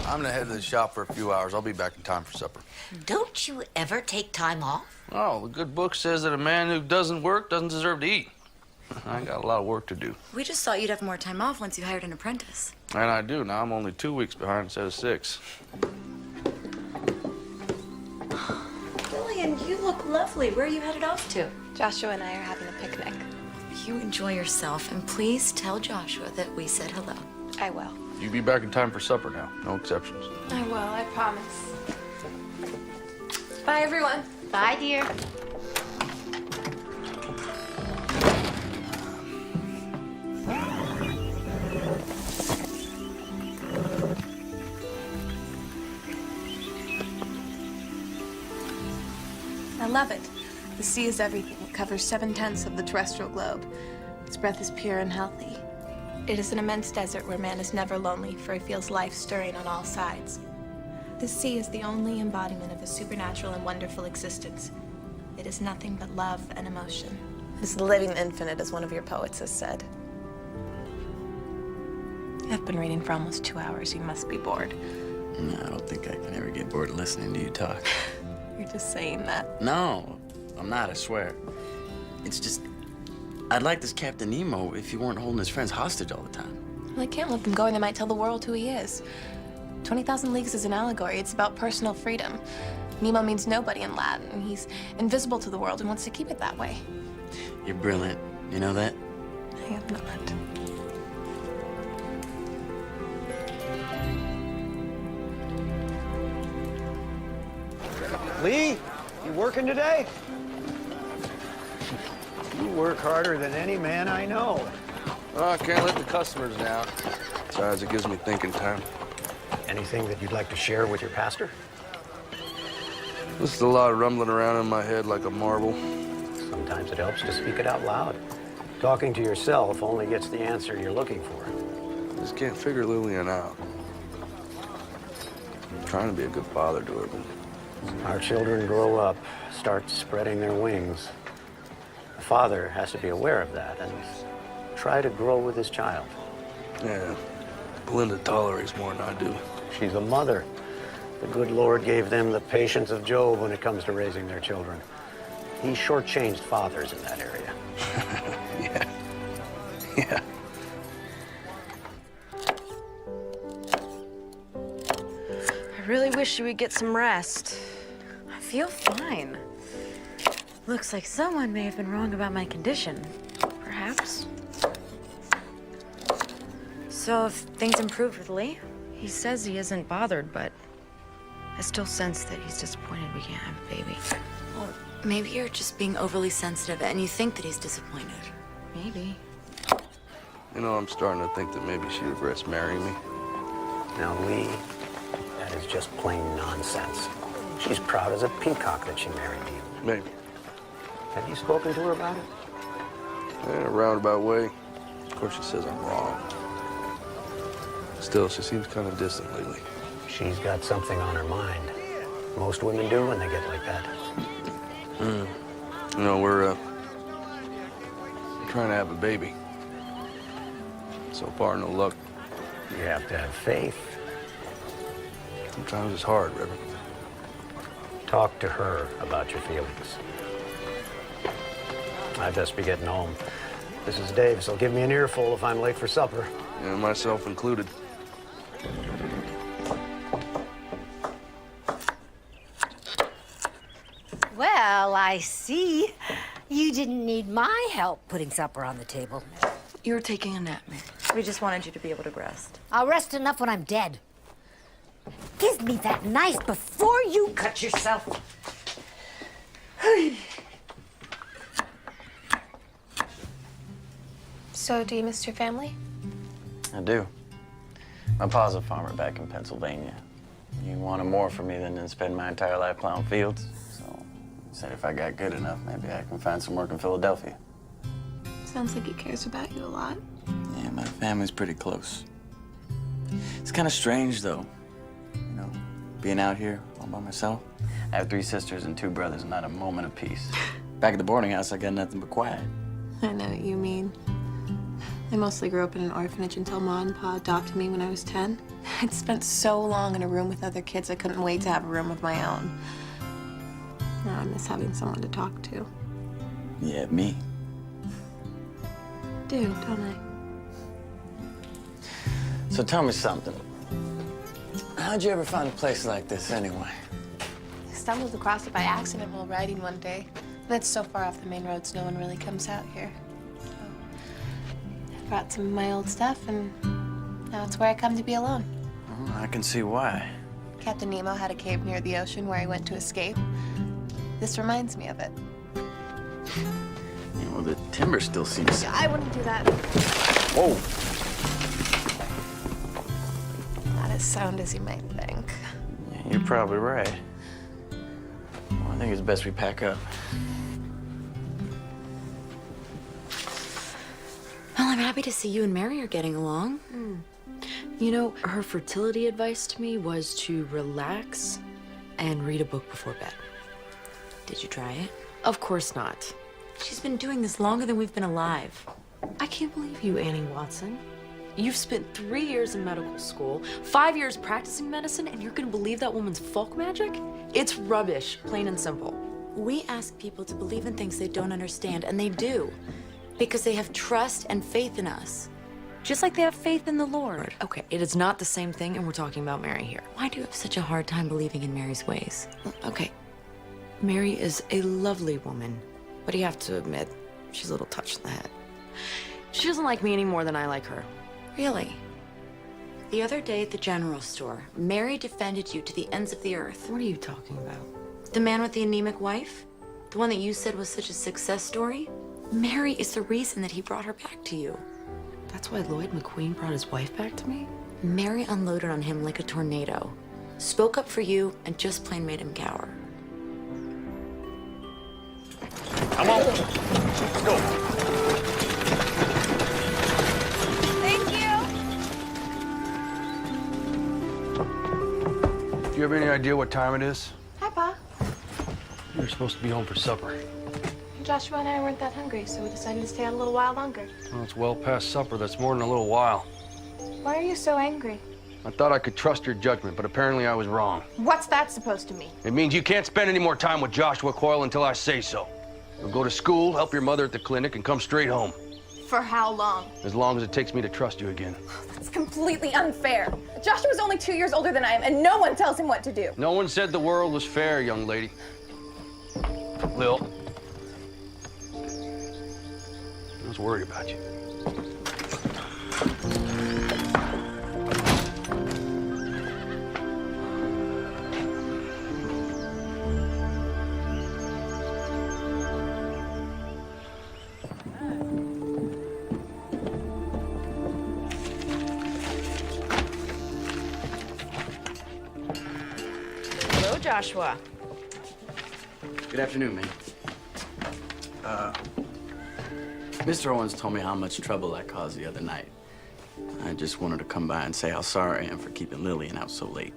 I'm gonna head to the shop for a few hours. I'll be back in time for supper. Don't you ever take time off? Oh, the good book says that a man who doesn't work doesn't deserve to eat. I got a lot of work to do. We just thought you'd have more time off once you hired an apprentice. And I do. Now I'm only 2 weeks behind instead of 6. Lillian, you look lovely. Where are you headed off to? Joshua and I are having a picnic. You enjoy yourself, and please tell Joshua that we said hello. I will. You be back in time for supper now. No exceptions. I will, I promise. Bye, everyone. Bye, dear. I love it. The sea is everything. It covers 7/10 of the terrestrial globe. Its breath is pure and healthy. It is an immense desert where man is never lonely, for he feels life stirring on all sides. The sea is the only embodiment of a supernatural and wonderful existence. It is nothing but love and emotion. It is the living infinite, as one of your poets has said. I've been reading for almost 2 hours. You must be bored. No, I don't think I can ever get bored of listening to you talk. You're just saying that. No, I'm not, I swear. It's just, I'd like this Captain Nemo if he weren't holding his friends hostage all the time. Well, I can't let them go, or they might tell the world who he is. 20,000 Leagues is an allegory. It's about personal freedom. Nemo means nobody in Latin. He's invisible to the world and wants to keep it that way. You're brilliant. You know that? I am not. Lee, you working today? You work harder than any man I know. Oh, I can't let the customers down. Besides, it gives me thinking time. Anything that you'd like to share with your pastor? Just a lot of rumbling around in my head like a marble. Sometimes it helps to speak it out loud. Talking to yourself only gets the answer you're looking for. Just can't figure Lillian out. I'm trying to be a good father to her, but our children grow up, start spreading their wings. The father has to be aware of that and try to grow with his child. yeah, Belinda tolerates more than I do. She's a mother. The good Lord gave them the patience of Job when it comes to raising their children. He shortchanged fathers in that area. Yeah. I really wish you would get some rest. I feel fine. Looks like someone may have been wrong about my condition. Perhaps. So if things improved with Lee? He says he isn't bothered, but I still sense that he's disappointed we can't have a baby. Well, maybe you're just being overly sensitive and you think that he's disappointed. Maybe. You know, I'm starting to think that maybe she regrets marrying me. Now, Lee, that is just plain nonsense. She's proud as a peacock that she married you. Maybe. Have you spoken to her about it? In a roundabout way. Of course, she says I'm wrong. Still, she seems kind of distant lately. She's got something on her mind. Most women do when they get like that. You know, we're trying to have a baby. So far, no luck. You have to have faith. Sometimes it's hard, Reverend. Talk to her about your feelings. I'd best be getting home. This is Dave, so give me an earful if I'm late for supper. Yeah, myself included. Well, I see. You didn't need my help putting supper on the table. You were taking a nap, Mary. We just wanted you to be able to rest. I'll rest enough when I'm dead. Give me that knife before you cut yourself. So, do you miss your family? I do. My pa's a farmer back in Pennsylvania. He wanted more from me than to spend my entire life plowing fields. So he said if I got good enough, maybe I can find some work in Philadelphia. Sounds like he cares about you a lot. Yeah, my family's pretty close. It's kind of strange, though. You know, being out here all by myself. I have 3 sisters and 2 brothers, not a moment of peace. Back at the boarding house, I got nothing but quiet. I know what you mean. I mostly grew up in an orphanage until Ma and Pa adopted me when I was 10. I'd spent so long in a room with other kids, I couldn't wait to have a room of my own. Now I miss having someone to talk to. Yeah, me. Do, don't I? So tell me something. How'd you ever find a place like this, anyway? I stumbled across it by accident while riding one day. But it's so far off the main roads, no one really comes out here. So I brought some of my old stuff, and now it's where I come to be alone. Well, I can see why. Captain Nemo had a cave near the ocean where he went to escape. This reminds me of it. Yeah, well, the timber still seems... I wouldn't do that. Whoa! Not as sound as you might think. Yeah, you're probably right. Well, I think it's best we pack up. Well, I'm happy to see you and Mary are getting along. You know, her fertility advice to me was to relax and read a book before bed. Did you try it? Of course not. She's been doing this longer than we've been alive. I can't believe you, Annie Watson. You've spent 3 years in medical school, 5 years practicing medicine, and you're gonna believe that woman's folk magic? It's rubbish, plain and simple. We ask people to believe in things they don't understand, and they do. Because they have trust and faith in us. Just like they have faith in the Lord. Okay, it is not the same thing, and we're talking about Mary here. Why do you have such a hard time believing in Mary's ways? Okay, Mary is a lovely woman, but you have to admit, she's a little touched in the head. She doesn't like me any more than I like her. Really? The other day at the general store, Mary defended you to the ends of the earth. What are you talking about? The man with the anemic wife? The one that you said was such a success story? Mary is the reason that he brought her back to you. That's why Lloyd McQueen brought his wife back to me? Mary unloaded on him like a tornado, spoke up for you, and just plain made him cower. Come on. Let's go. Thank you. Do you have any idea what time it is? Hi, Pa. You're supposed to be home for supper. Joshua and I weren't that hungry, so we decided to stay out a little while longer. Well, it's well past supper. That's more than a little while. Why are you so angry? I thought I could trust your judgment, but apparently I was wrong. What's that supposed to mean? It means you can't spend any more time with Joshua Coyle until I say so. You'll go to school, help your mother at the clinic, and come straight home. For how long? As long as it takes me to trust you again. That's completely unfair. Joshua's only 2 years older than I am, and no one tells him what to do. No one said the world was fair, young lady. Lil, I was worried about you. Joshua. Good afternoon, man. Mr. Owens told me how much trouble I caused the other night. I just wanted to come by and say how sorry I am for keeping Lillian out so late.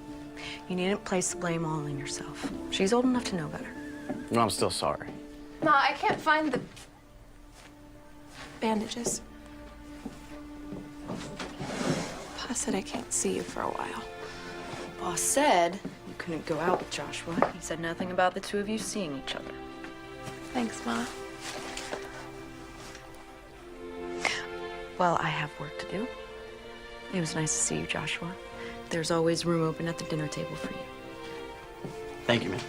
You needn't place the blame all on yourself. She's old enough to know better. No, I'm still sorry. Ma, I can't find the bandages. Pa said I can't see you for a while. Boss said you couldn't go out with Joshua. He said nothing about the two of you seeing each other. Thanks, Ma. Well, I have work to do. It was nice to see you, Joshua. There's always room open at the dinner table for you. Thank you, man.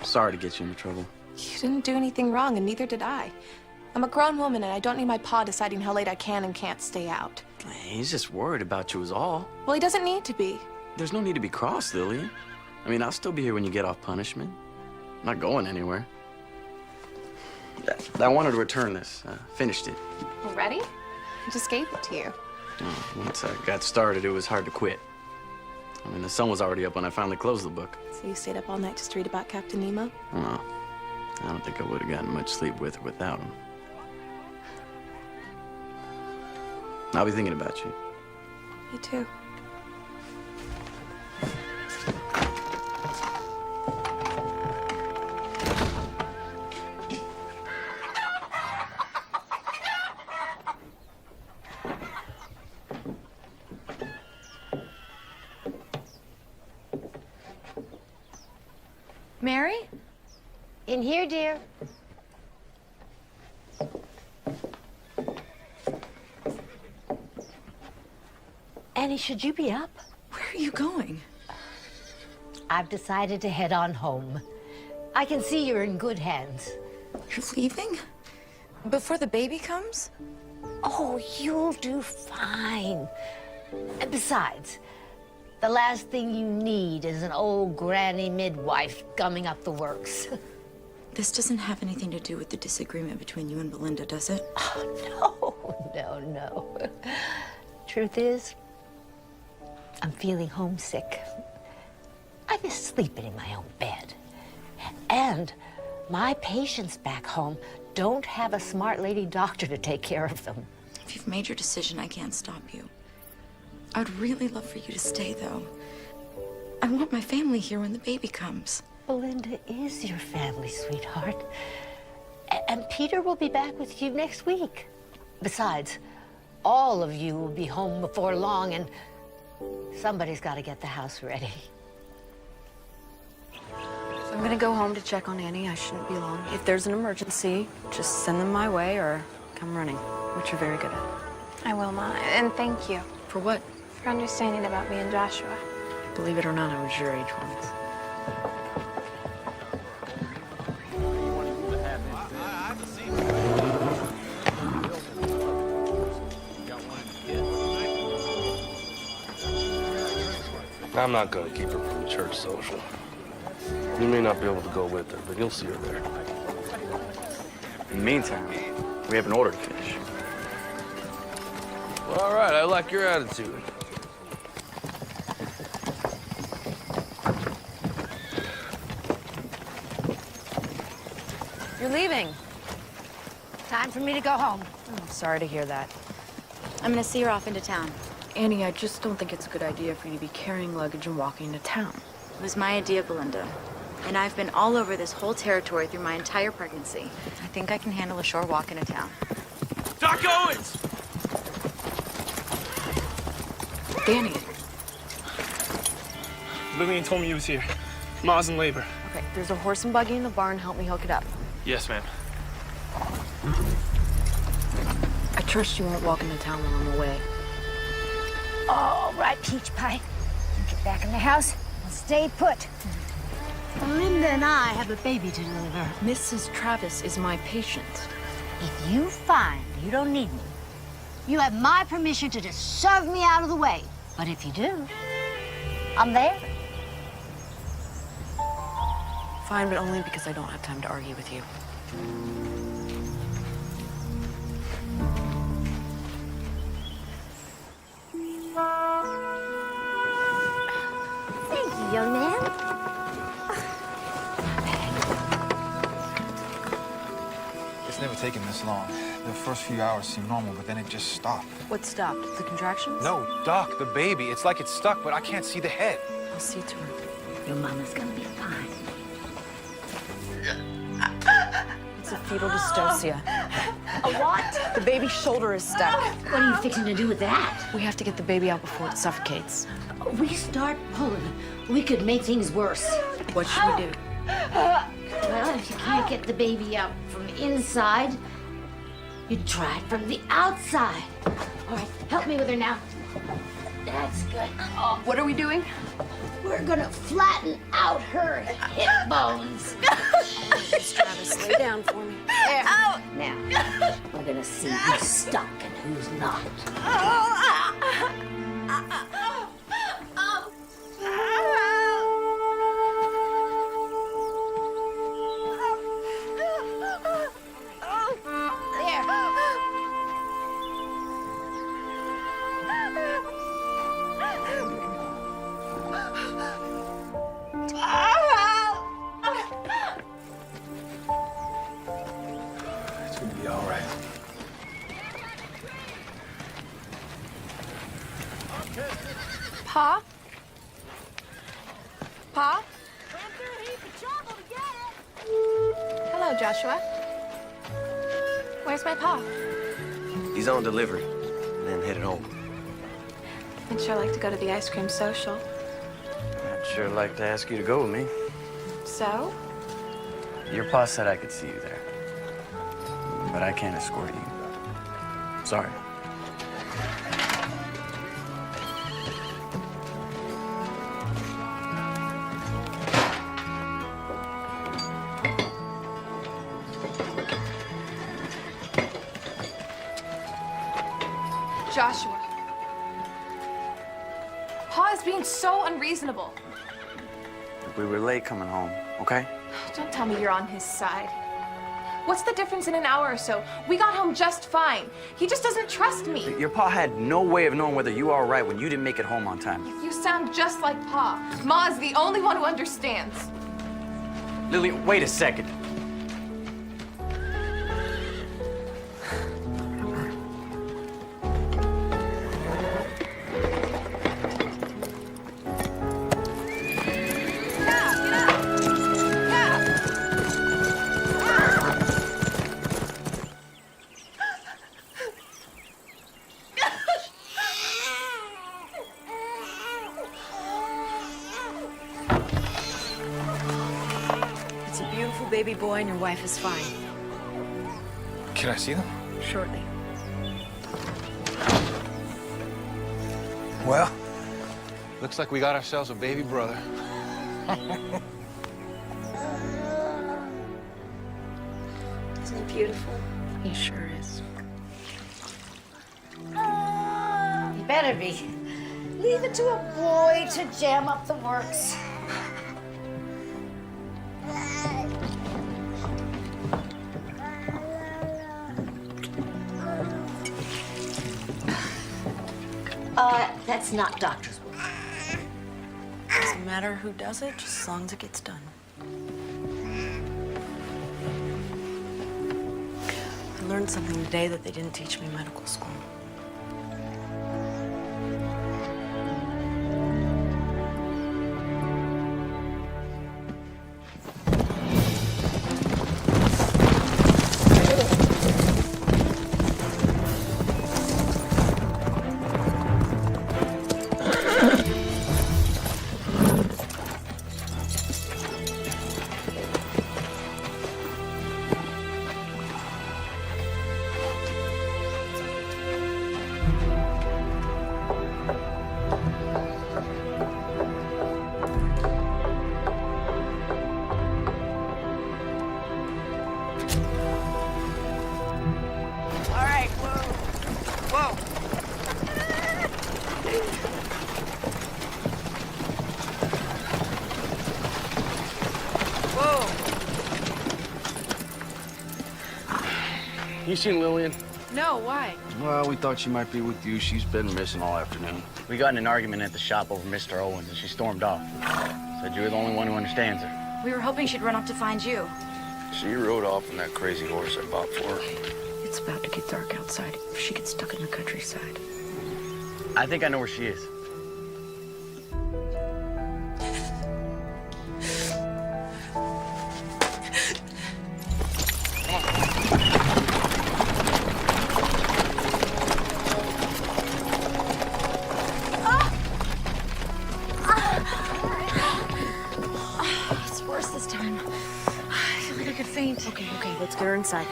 Sorry to get you into trouble. You didn't do anything wrong, and neither did I. I'm a grown woman, and I don't need my pa deciding how late I can and can't stay out. He's just worried about you is all. Well, he doesn't need to be. There's no need to be cross, Lillian. I mean, I'll still be here when you get off punishment. I'm not going anywhere. I wanted to return this. Finished it. Already? I just gave it to you. Once I got started, it was hard to quit. I mean, the sun was already up when I finally closed the book. So you stayed up all night just to read about Captain Nemo? Oh, I don't think I would have gotten much sleep with or without him. I'll be thinking about you. Me too. Mary? In here, dear. Annie, should you be up? Where are you going? I've decided to head on home. I can see you're in good hands. You're leaving? Before the baby comes? Oh, you'll do fine. And besides, the last thing you need is an old granny midwife gumming up the works. This doesn't have anything to do with the disagreement between you and Belinda, does it? Oh, no. Truth is, I'm feeling homesick. I miss sleeping in my own bed. And my patients back home don't have a smart lady doctor to take care of them. If you've made your decision, I can't stop you. I'd really love for you to stay, though. I want my family here when the baby comes. Belinda is your family, sweetheart. And Peter will be back with you next week. Besides, all of you will be home before long, and somebody's got to get the house ready. I'm gonna go home to check on Annie. I shouldn't be long. If there's an emergency, just send them my way or come running, which you're very good at. I will, Ma. And thank you. For what? For understanding about me and Joshua. Believe it or not, I was your age once. I'm not gonna keep her from the church social. You may not be able to go with her, but you'll see her there. In the meantime, we have an order to finish. Well, all right, I like your attitude. You're leaving. Time for me to go home. I'm sorry to hear that. I'm gonna see her off into town. Annie, I just don't think it's a good idea for you to be carrying luggage and walking into town. It was my idea, Belinda. And I've been all over this whole territory through my entire pregnancy. I think I can handle a short walk into town. Doc Owens! Danny. Lillian told me you was here. Ma's in labor. Okay, there's a horse and buggy in the barn. Help me hook it up. Yes, ma'am. I trust you won't walk into town while I'm away. All right, Peach Pie. Get back in the house and stay put. Linda and I have a baby to deliver. Mrs. Travis is my patient. If you find you don't need me, you have my permission to just shove me out of the way. But if you do, I'm there. Fine, but only because I don't have time to argue with you. taking this long. The first few hours seemed normal, but then it just stopped. What stopped? The contractions? No, Doc, the baby. It's like it's stuck, but I can't see the head. I'll see to her. Your mama's gonna be fine. It's a fetal dystocia. A what? The baby's shoulder is stuck. What are you fixing to do with that? We have to get the baby out before it suffocates. We start pulling. We could make things worse. What should we do? Well, if you can't get the baby out from the inside, you try it from the outside. All right, help me with her now. That's good. Oh, What are we doing? we're gonna flatten out her hip bones. Travis, lay down for me. There. Now, we're gonna see who's stuck and who's not. It's gonna be all right. Pa? Pa? Hello, Joshua. Where's my pa? He's on delivery, and then headed home. I'd sure like to go to the ice cream social. I'd sure like to ask you to go with me. So? Your pa said I could see you there. But I can't escort you. Sorry. Joshua. Pa is being so unreasonable. We were late coming home, okay? Don't tell me you're on his side. What's the difference in an hour or so? We got home just fine. He just doesn't trust me. Your pa had no way of knowing whether you are all right when you didn't make it home on time. You sound just like Pa. Ma is the only one who understands. Lily, wait a second. It's a beautiful baby boy and your wife is fine. Can I see them? Shortly. Well, looks like we got ourselves a baby brother. Isn't he beautiful? He sure is. You better be. Leave it to a boy to jam up the works. That's not doctor's work. Doesn't matter who does it, just as long as it gets done. I learned something today that they didn't teach me in medical school. You seen Lillian? No, why? Well, we thought she might be with you. She's been missing all afternoon. We got in an argument at the shop over Mr. Owens, and she stormed off. Said you were the only one who understands her. We were hoping she'd run off to find you. She rode off on that crazy horse I bought for her. It's about to get dark outside if she gets stuck in the countryside. I think I know where she is. It's worse this time. I feel like I could faint. Okay, let's get her inside.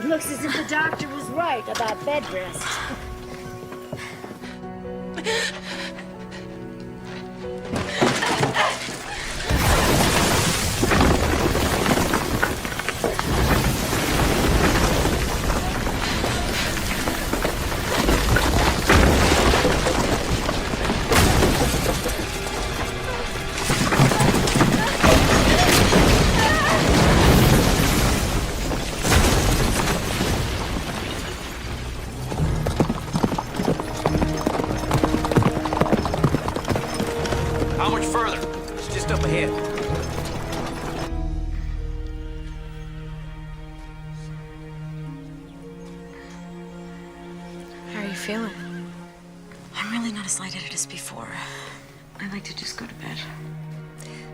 It looks as if the doctor was right about bed rest. How much further? It's just up ahead. How are you feeling? I'm really not as lightheaded as before. I'd like to just go to bed.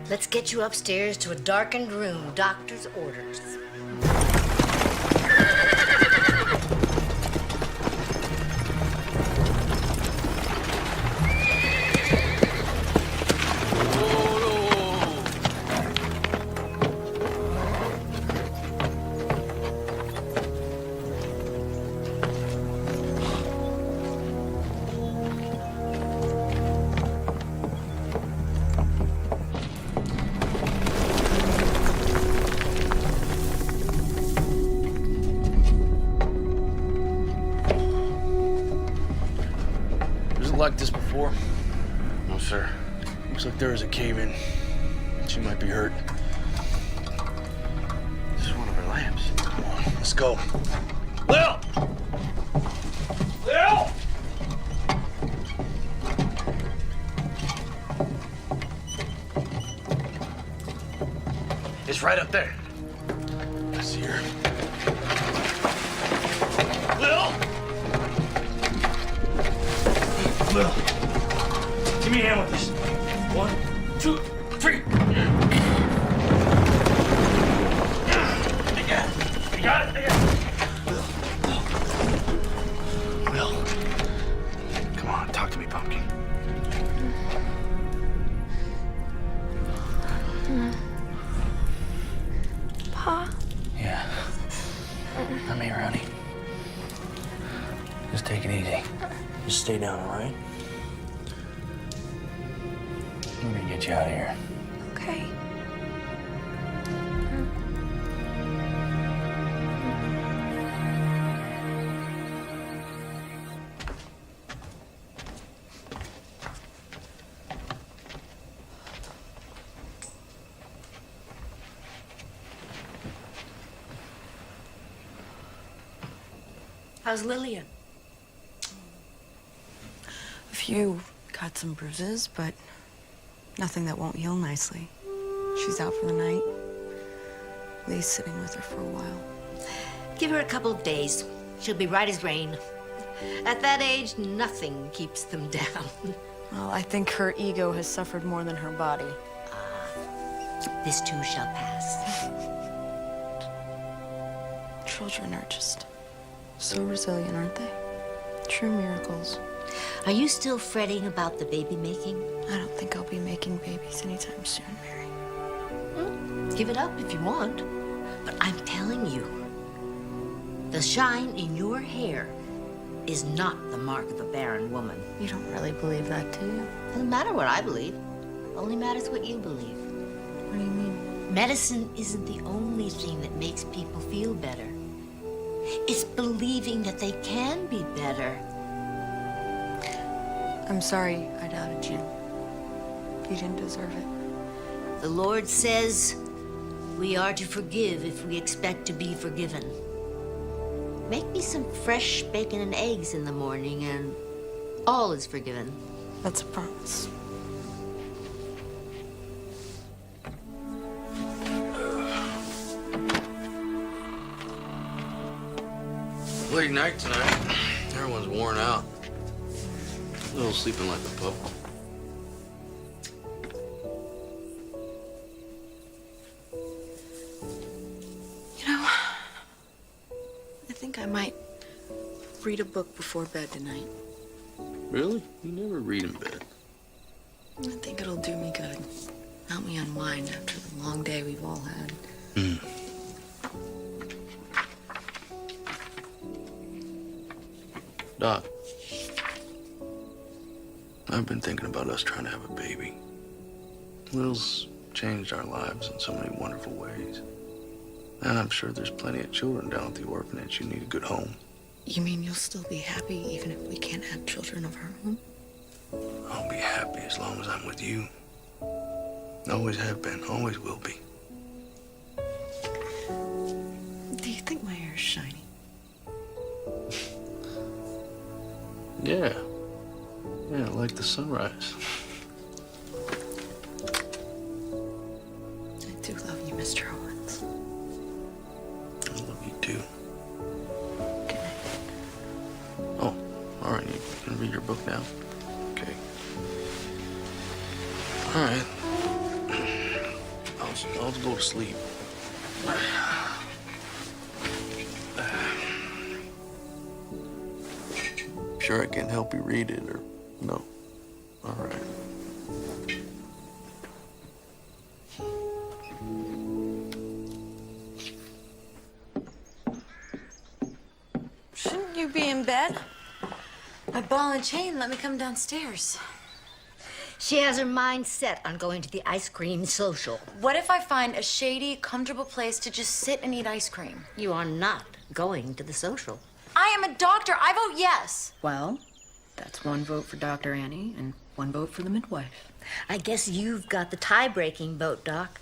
Let's get you upstairs to a darkened room. Doctor's orders. Like this before? No, sir. Looks like there was a cave-in. She might be hurt. This is one of her lamps. Come on, let's go. Lil! Lil! It's right up there. I see her. Lil! Lil, give me a hand with this. 1, 2, 3. You got it? Lil, come on, talk to me, Pumpkin. Pa? Yeah. I'm here, honey. Just take it easy. Just stay down, all right? I'm gonna get you out of here. Okay. How's Lillian? A few got some bruises, but nothing that won't heal nicely. She's out for the night. Lee's sitting with her for a while. Give her a couple of days. She'll be right as rain. At that age, nothing keeps them down. Well, I think her ego has suffered more than her body. This too shall pass. Children are just so resilient, aren't they? True miracles. Are you still fretting about the baby making? I don't think I'll be making babies anytime soon, Mary. Give it up if you want. But I'm telling you, the shine in your hair is not the mark of a barren woman. You don't really believe that, do you? Doesn't matter what I believe. Only matters what you believe. What do you mean? Medicine isn't the only thing that makes people feel better. It's believing that they can be better. I'm sorry I doubted you. You didn't deserve it. The Lord says we are to forgive if we expect to be forgiven. Make me some fresh bacon and eggs in the morning and all is forgiven. That's a promise. Late night tonight. Everyone's worn out. Little sleeping like a pup. You know, I think I might read a book before bed tonight. Really? You never read in bed. I think it'll do me good. Help me unwind after the long day we've all had. Doc, I've been thinking about us trying to have a baby. Will's changed our lives in so many wonderful ways. And I'm sure there's plenty of children down at the orphanage who need a good home. You mean you'll still be happy even if we can't have children of our own? I'll be happy as long as I'm with you. Always have been, always will be. Do you think my hair's shiny? Yeah. Yeah, like the sunrise. I do love you, Mr. Owens. I love you too. Oh, all right. You can read your book now. Okay. All right. I'll go to sleep. Sure I can help you read it, or no? All right. Shouldn't you be in bed? My ball and chain let me come downstairs. She has her mind set on going to the ice cream social. What if I find a shady, comfortable place to just sit and eat ice cream? You are not going to the social. I am a doctor. I vote yes. Well, that's one vote for Dr. Annie and one vote for the midwife. I guess you've got the tie-breaking vote, Doc.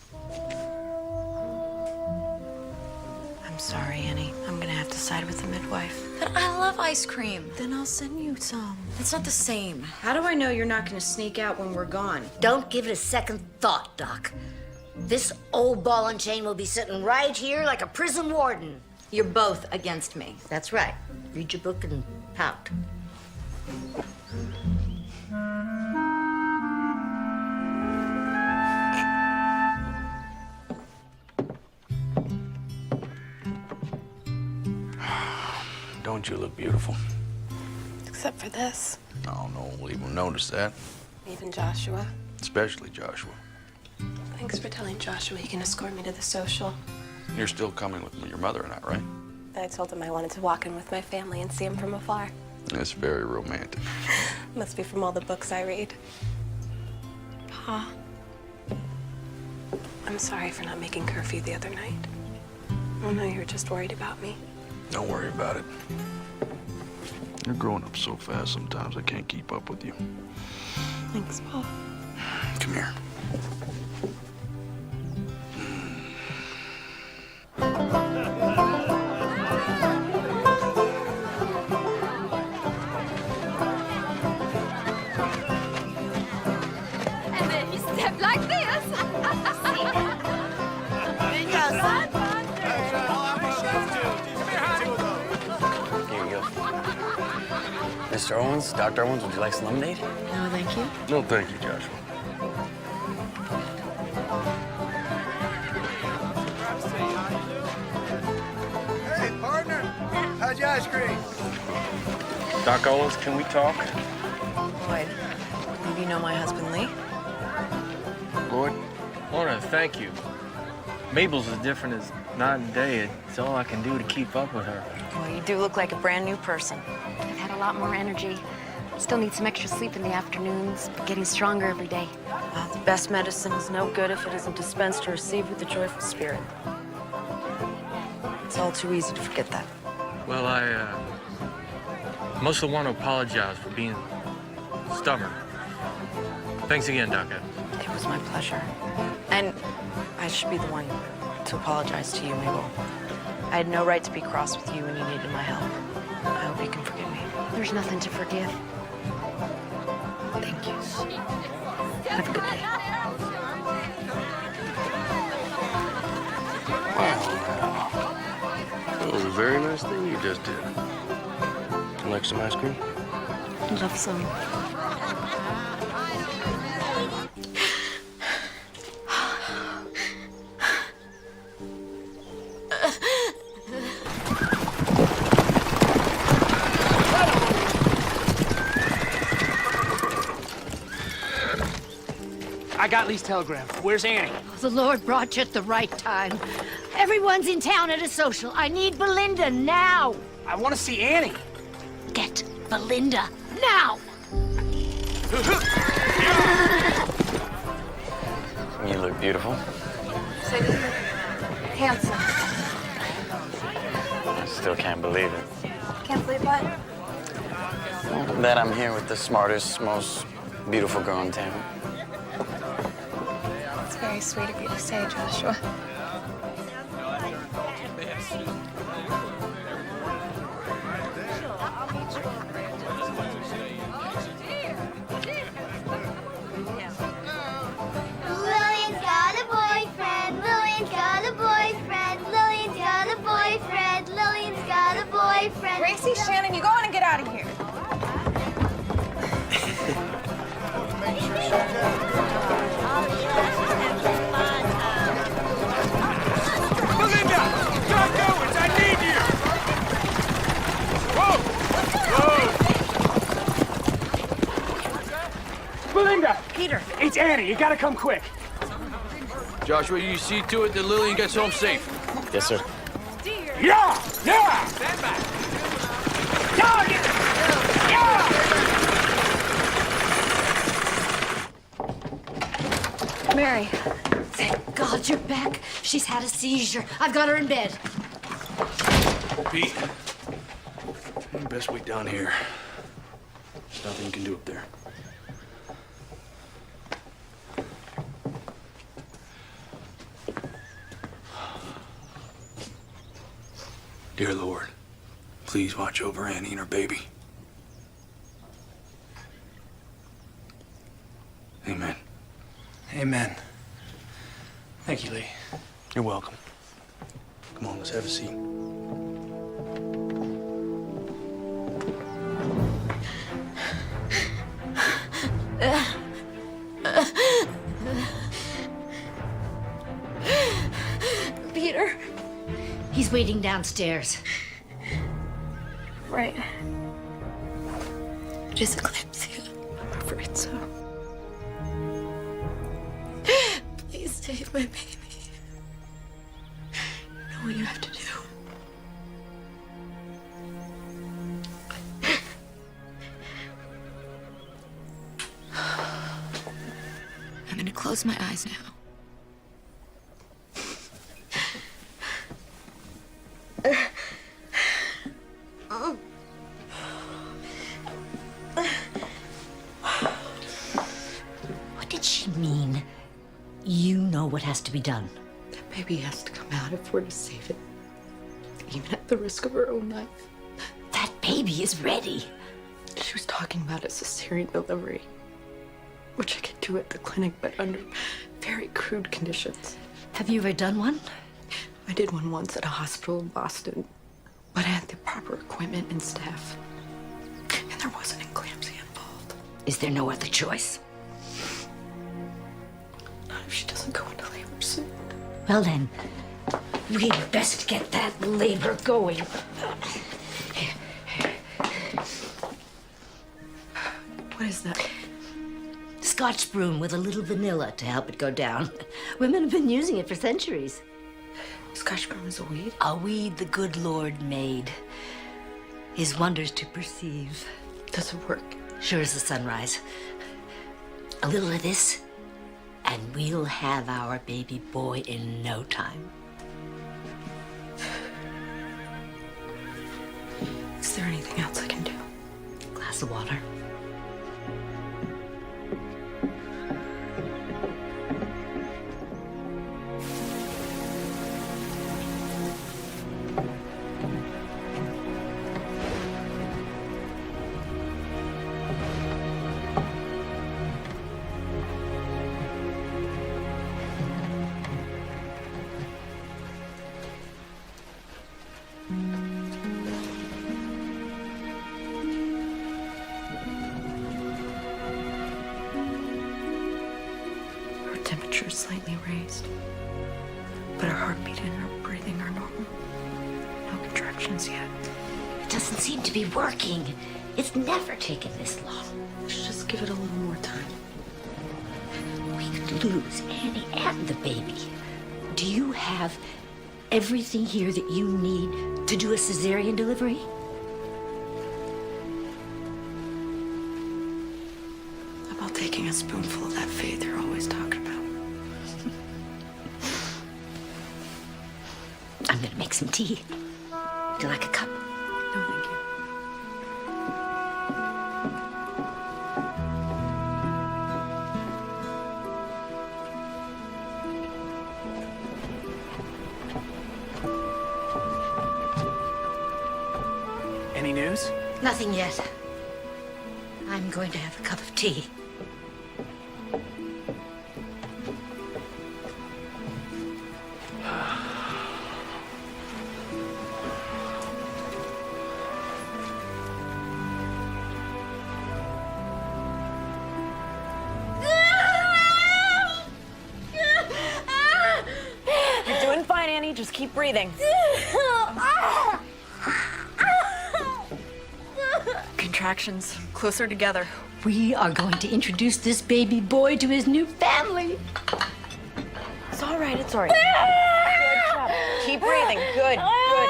I'm sorry, Annie. I'm gonna have to side with the midwife. But I love ice cream. Then I'll send you some. It's not the same. How do I know you're not gonna sneak out when we're gone? Don't give it a second thought, Doc. This old ball and chain will be sitting right here like a prison warden. You're both against me. That's right. Read your book and pout. Don't you look beautiful? Except for this. Oh, no one will even notice that. Even Joshua. Especially Joshua. Thanks for telling Joshua he can escort me to the social. You're still coming with your mother and I, right? I told him I wanted to walk in with my family and see him from afar. That's very romantic. Must be from all the books I read. Pa, I'm sorry for not making curfew the other night. I know you were just worried about me. Don't worry about it. You're growing up so fast sometimes I can't keep up with you. Thanks, Pa. Come here. And then you step like this. There you go, son. Here you go. Mr. Owens, Dr. Owens, would you like some lemonade? No, thank you. No, thank you, Joshua. Hey, partner. How's your ice cream? Doc Owens, can we talk? Lloyd, maybe you know my husband, Lee? Lloyd? I want to thank you. Mabel's as different as night and day. It's all I can do to keep up with her. Well, you do look like a brand new person. I've had a lot more energy. Still need some extra sleep in the afternoons, but getting stronger every day. The best medicine is no good if it isn't dispensed or received with a joyful spirit. It's all too easy to forget that. Well, I mostly want to apologize for being stubborn. Thanks again, Doc Evans. It was my pleasure. And I should be the one to apologize to you, Mabel. I had no right to be cross with you when you needed my help. I hope you can forgive me. There's nothing to forgive. Thank you. Have a good day. Wow. That was a very nice thing you just did. You like some ice cream? I'd love some. I got Lee's telegram. Where's Annie? The Lord brought you at the right time. Everyone's in town at a social. I need Belinda now. I want to see Annie. Get Belinda now. You look beautiful. Handsome. I still can't believe it. Can't believe what? That I'm here with the smartest, most beautiful girl in town. It's very sweet of you to say, Joshua. Lillian's got a boyfriend. Lillian's got a boyfriend. Lillian's got a boyfriend. Lillian's got a boyfriend. Gracie, Shannon, you go on and get out of here. Belinda! John Owens, I need you! Whoa! Whoa! Belinda! Peter. It's Annie. You gotta come quick. Joshua, you see to it that Lillian gets home safe. Yes, sir. Yeah! Yeah! Stand back. Target! Yeah! Mary. Thank God you're back. She's had a seizure. I've got her in bed. Pete, you best wait down here. There's nothing you can do up there. Dear Lord, please watch over Annie and her baby. Amen. Amen. Thank you, Lee. You're welcome. Come on, let's have a seat. Peter. He's waiting downstairs. Right. Just eclampsia. I'm afraid so. Please save my baby. You know what you have to do. I'm gonna close my eyes now. What did she mean? You know what has to be done. That baby has to come out if we're to save it, even at the risk of her own life. That baby is ready. She was talking about a cesarean delivery, which I could do at the clinic, but under very crude conditions. Have you ever done one? I did one once at a hospital in Boston, but I had the proper equipment and staff, and there wasn't eclampsia involved. Is there no other choice? Not if she doesn't go into labor soon. Well then, we'd best get that labor going. What is that? Scotch broom with a little vanilla to help it go down. Women have been using it for centuries. Scotch broom is a weed? A weed the good Lord made. His wonders to perceive. Does it work? Sure as the sunrise. A little of this, and we'll have our baby boy in no time. Is there anything else I can do? Glass of water. pressure is slightly raised, but her heartbeat and her breathing are normal. No contractions yet. It doesn't seem to be working. It's never taken this long. Let's just give it a little more time. We could lose Annie and the baby. Do you have everything here that you need to do a cesarean delivery? About taking a spoonful of that faith you're always talking about. I'm gonna make some tea. Would you like a cup? No, thank you. Any news? Nothing yet. I'm going to have a cup of tea. You're doing fine, Annie. Just keep breathing. Contractions closer together. We are going to introduce this baby boy to his new family. It's all right. It's all right. Good job. Keep breathing. Good. Good.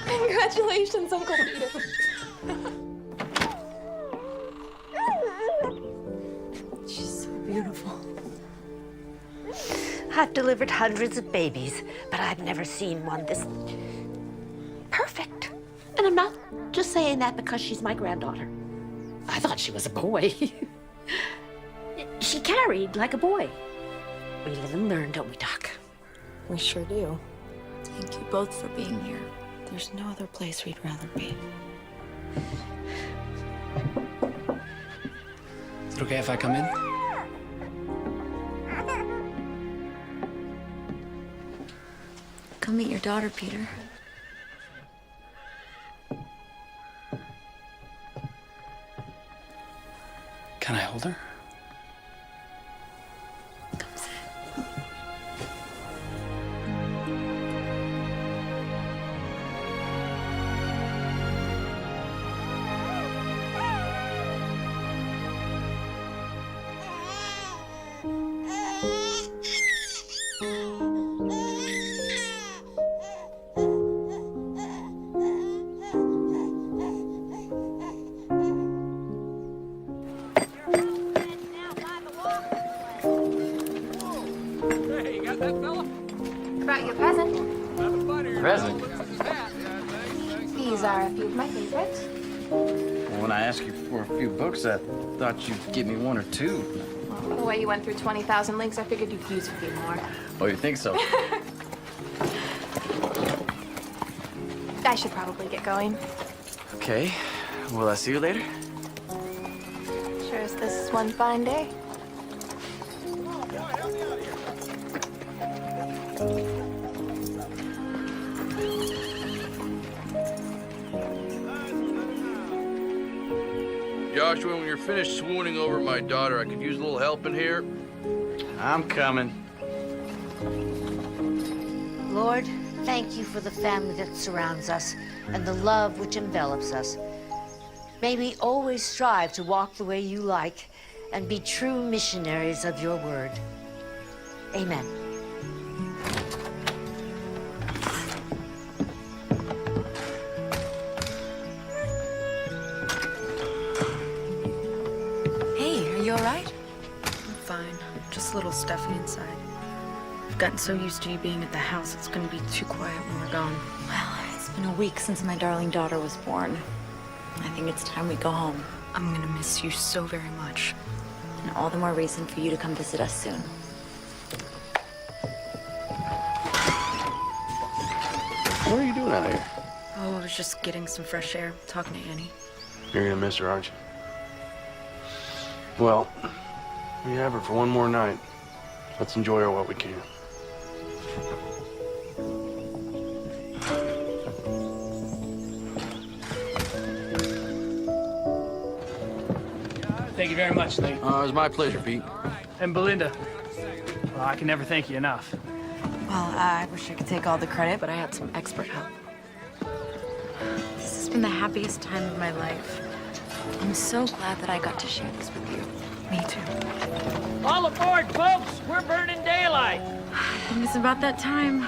Congratulations, Uncle Peter. She's so beautiful. I've delivered hundreds of babies, but I've never seen one this perfect. And I'm not just saying that because she's my granddaughter. I thought she was a boy. She carried like a boy. We live and learn, don't we, Doc? We sure do. Thank you both for being here. There's no other place we'd rather be. Is it okay if I come in? Come meet your daughter, Peter. Can I hold her? Come sit. Brought you a present. Present? These are a few of my favorites. Well, when I asked you for a few books, I thought you'd give me one or two. Well, the way you went through 20,000 links, I figured you'd use a few more. Oh, you think so? I should probably get going. Okay. Will I see you later? Sure as this is one fine day. Joshua, when you're finished swooning over my daughter, I could use a little help in here. I'm coming. Lord, thank you for the family that surrounds us and the love which envelops us. May we always strive to walk the way you like and be true missionaries of your word. Amen. Hey, are you all right? I'm fine. Just a little stuffy inside. I've gotten so used to you being at the house, it's gonna be too quiet when we're gone. Well, it's been a week since my darling daughter was born. I think it's time we go home. I'm gonna miss you so very much. And all the more reason for you to come visit us soon. What are you doing out here? Oh, was just getting some fresh air, talking to Annie. You're gonna miss her, aren't you? Well, we have her for one more night. Let's enjoy her while we can. Thank you very much, Lee. It was my pleasure, Pete. And Belinda. Well, I can never thank you enough. Well, I wish I could take all the credit, but I had some expert help. This has been the happiest time of my life. I'm so glad that I got to share this with you. Me too. All aboard, folks! We're burning daylight. I think it's about that time.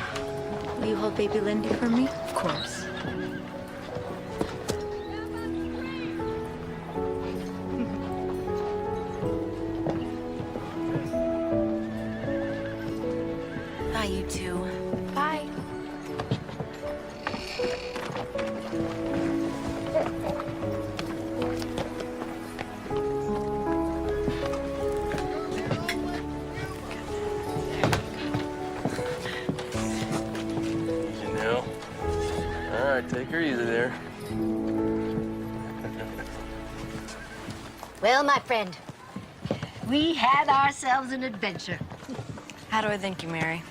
Will you hold baby Lindy for me? Of course. Bye, you two. Bye. Easy now. All right, take her easy there. Well, my friend, we had ourselves an adventure. How do I thank you, Mary?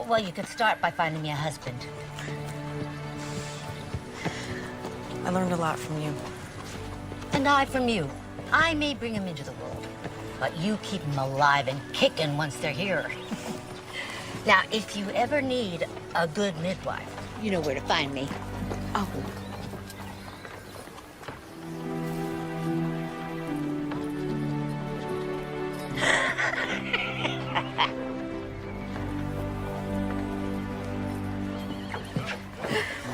Well, you could start by finding me a husband. I learned a lot from you. And I from you. I may bring them into the world, but you keep them alive and kicking once they're here. Now, if you ever need a good midwife, you know where to find me. Oh.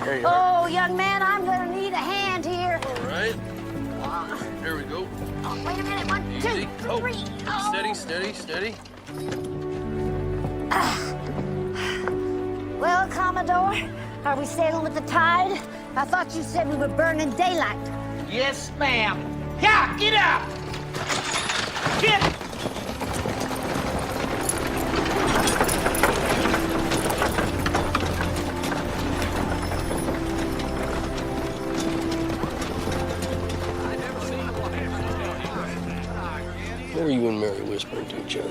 There you are. Oh, young man, I'm gonna need a hand here. All right. Here we go. Oh, wait a minute, 1, Easy. 2, Oh, 3. Oh. steady, steady, steady. Well, Commodore, are we sailing with the tide? I thought you said we were burning daylight. Yes, ma'am. Yeah, get up! Get! What were you and Mary whispering to each other? I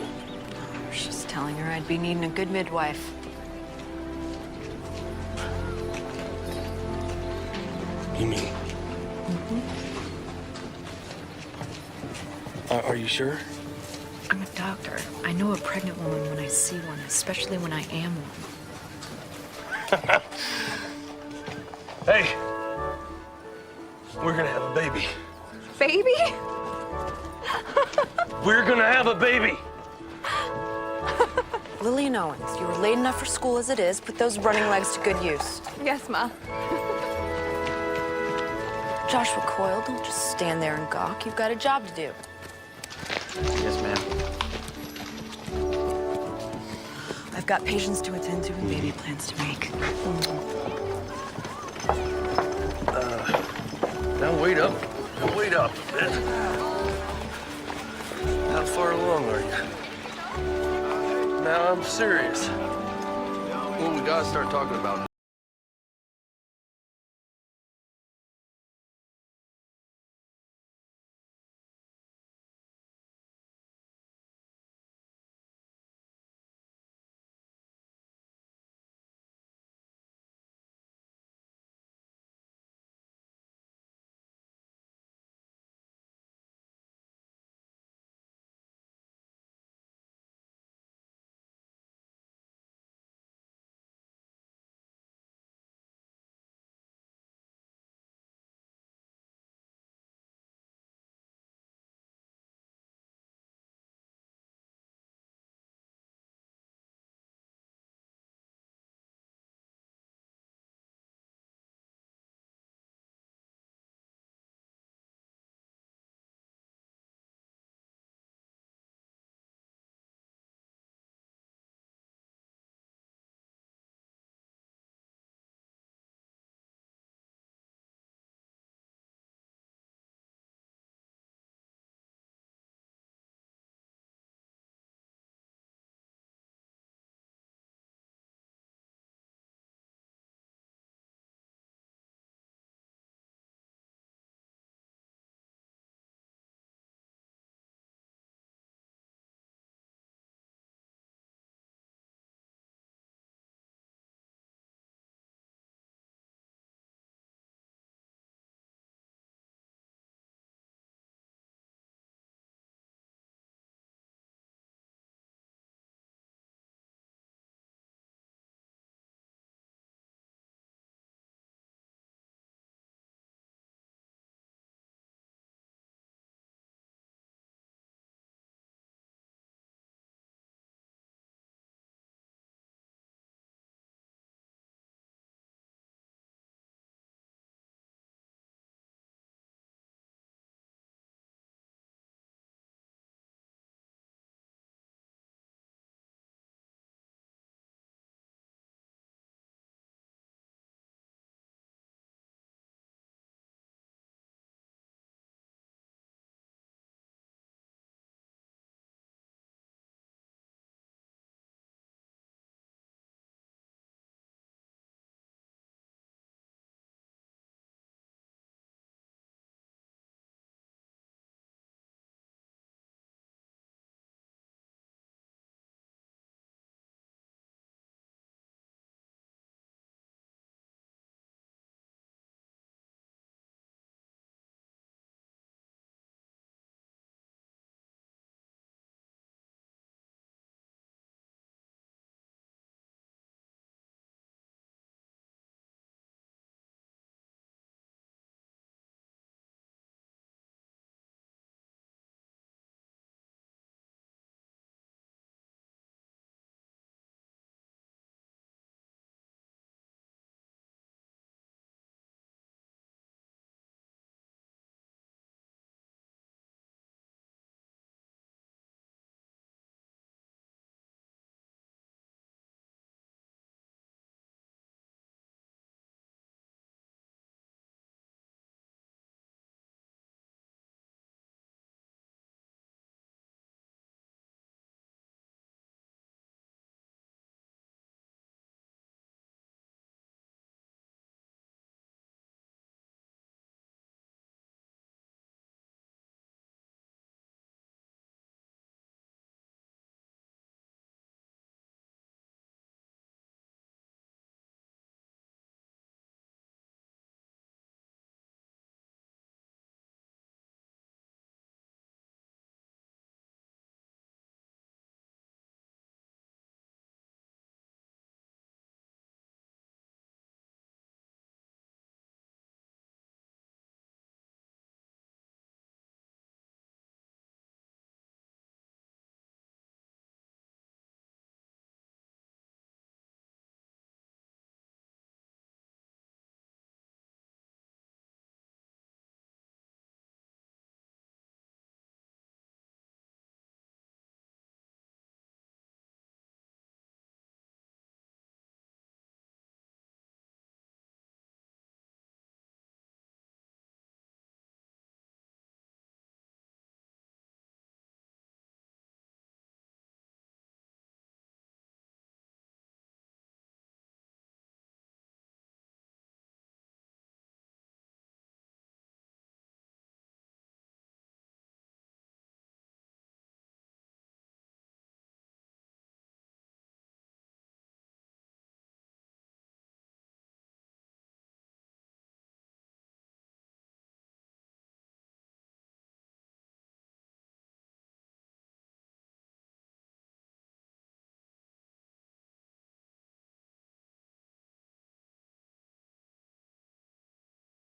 was just telling her I'd be needing a good midwife. You mean? Are you sure? I'm a doctor. I know a pregnant woman when I see one, especially when I am one. Hey, we're gonna have a baby. Baby? We're gonna have a baby. Lillian Owens, you were late enough for school as it is. Put those running legs to good use. Yes, Ma. Joshua Coyle, don't just stand there and gawk. You've got a job to do. Yes, ma'am. I've got patients to attend to and baby plans to make. Now wait up. Now wait up. How far along are you? Now I'm serious. Well, we gotta start talking about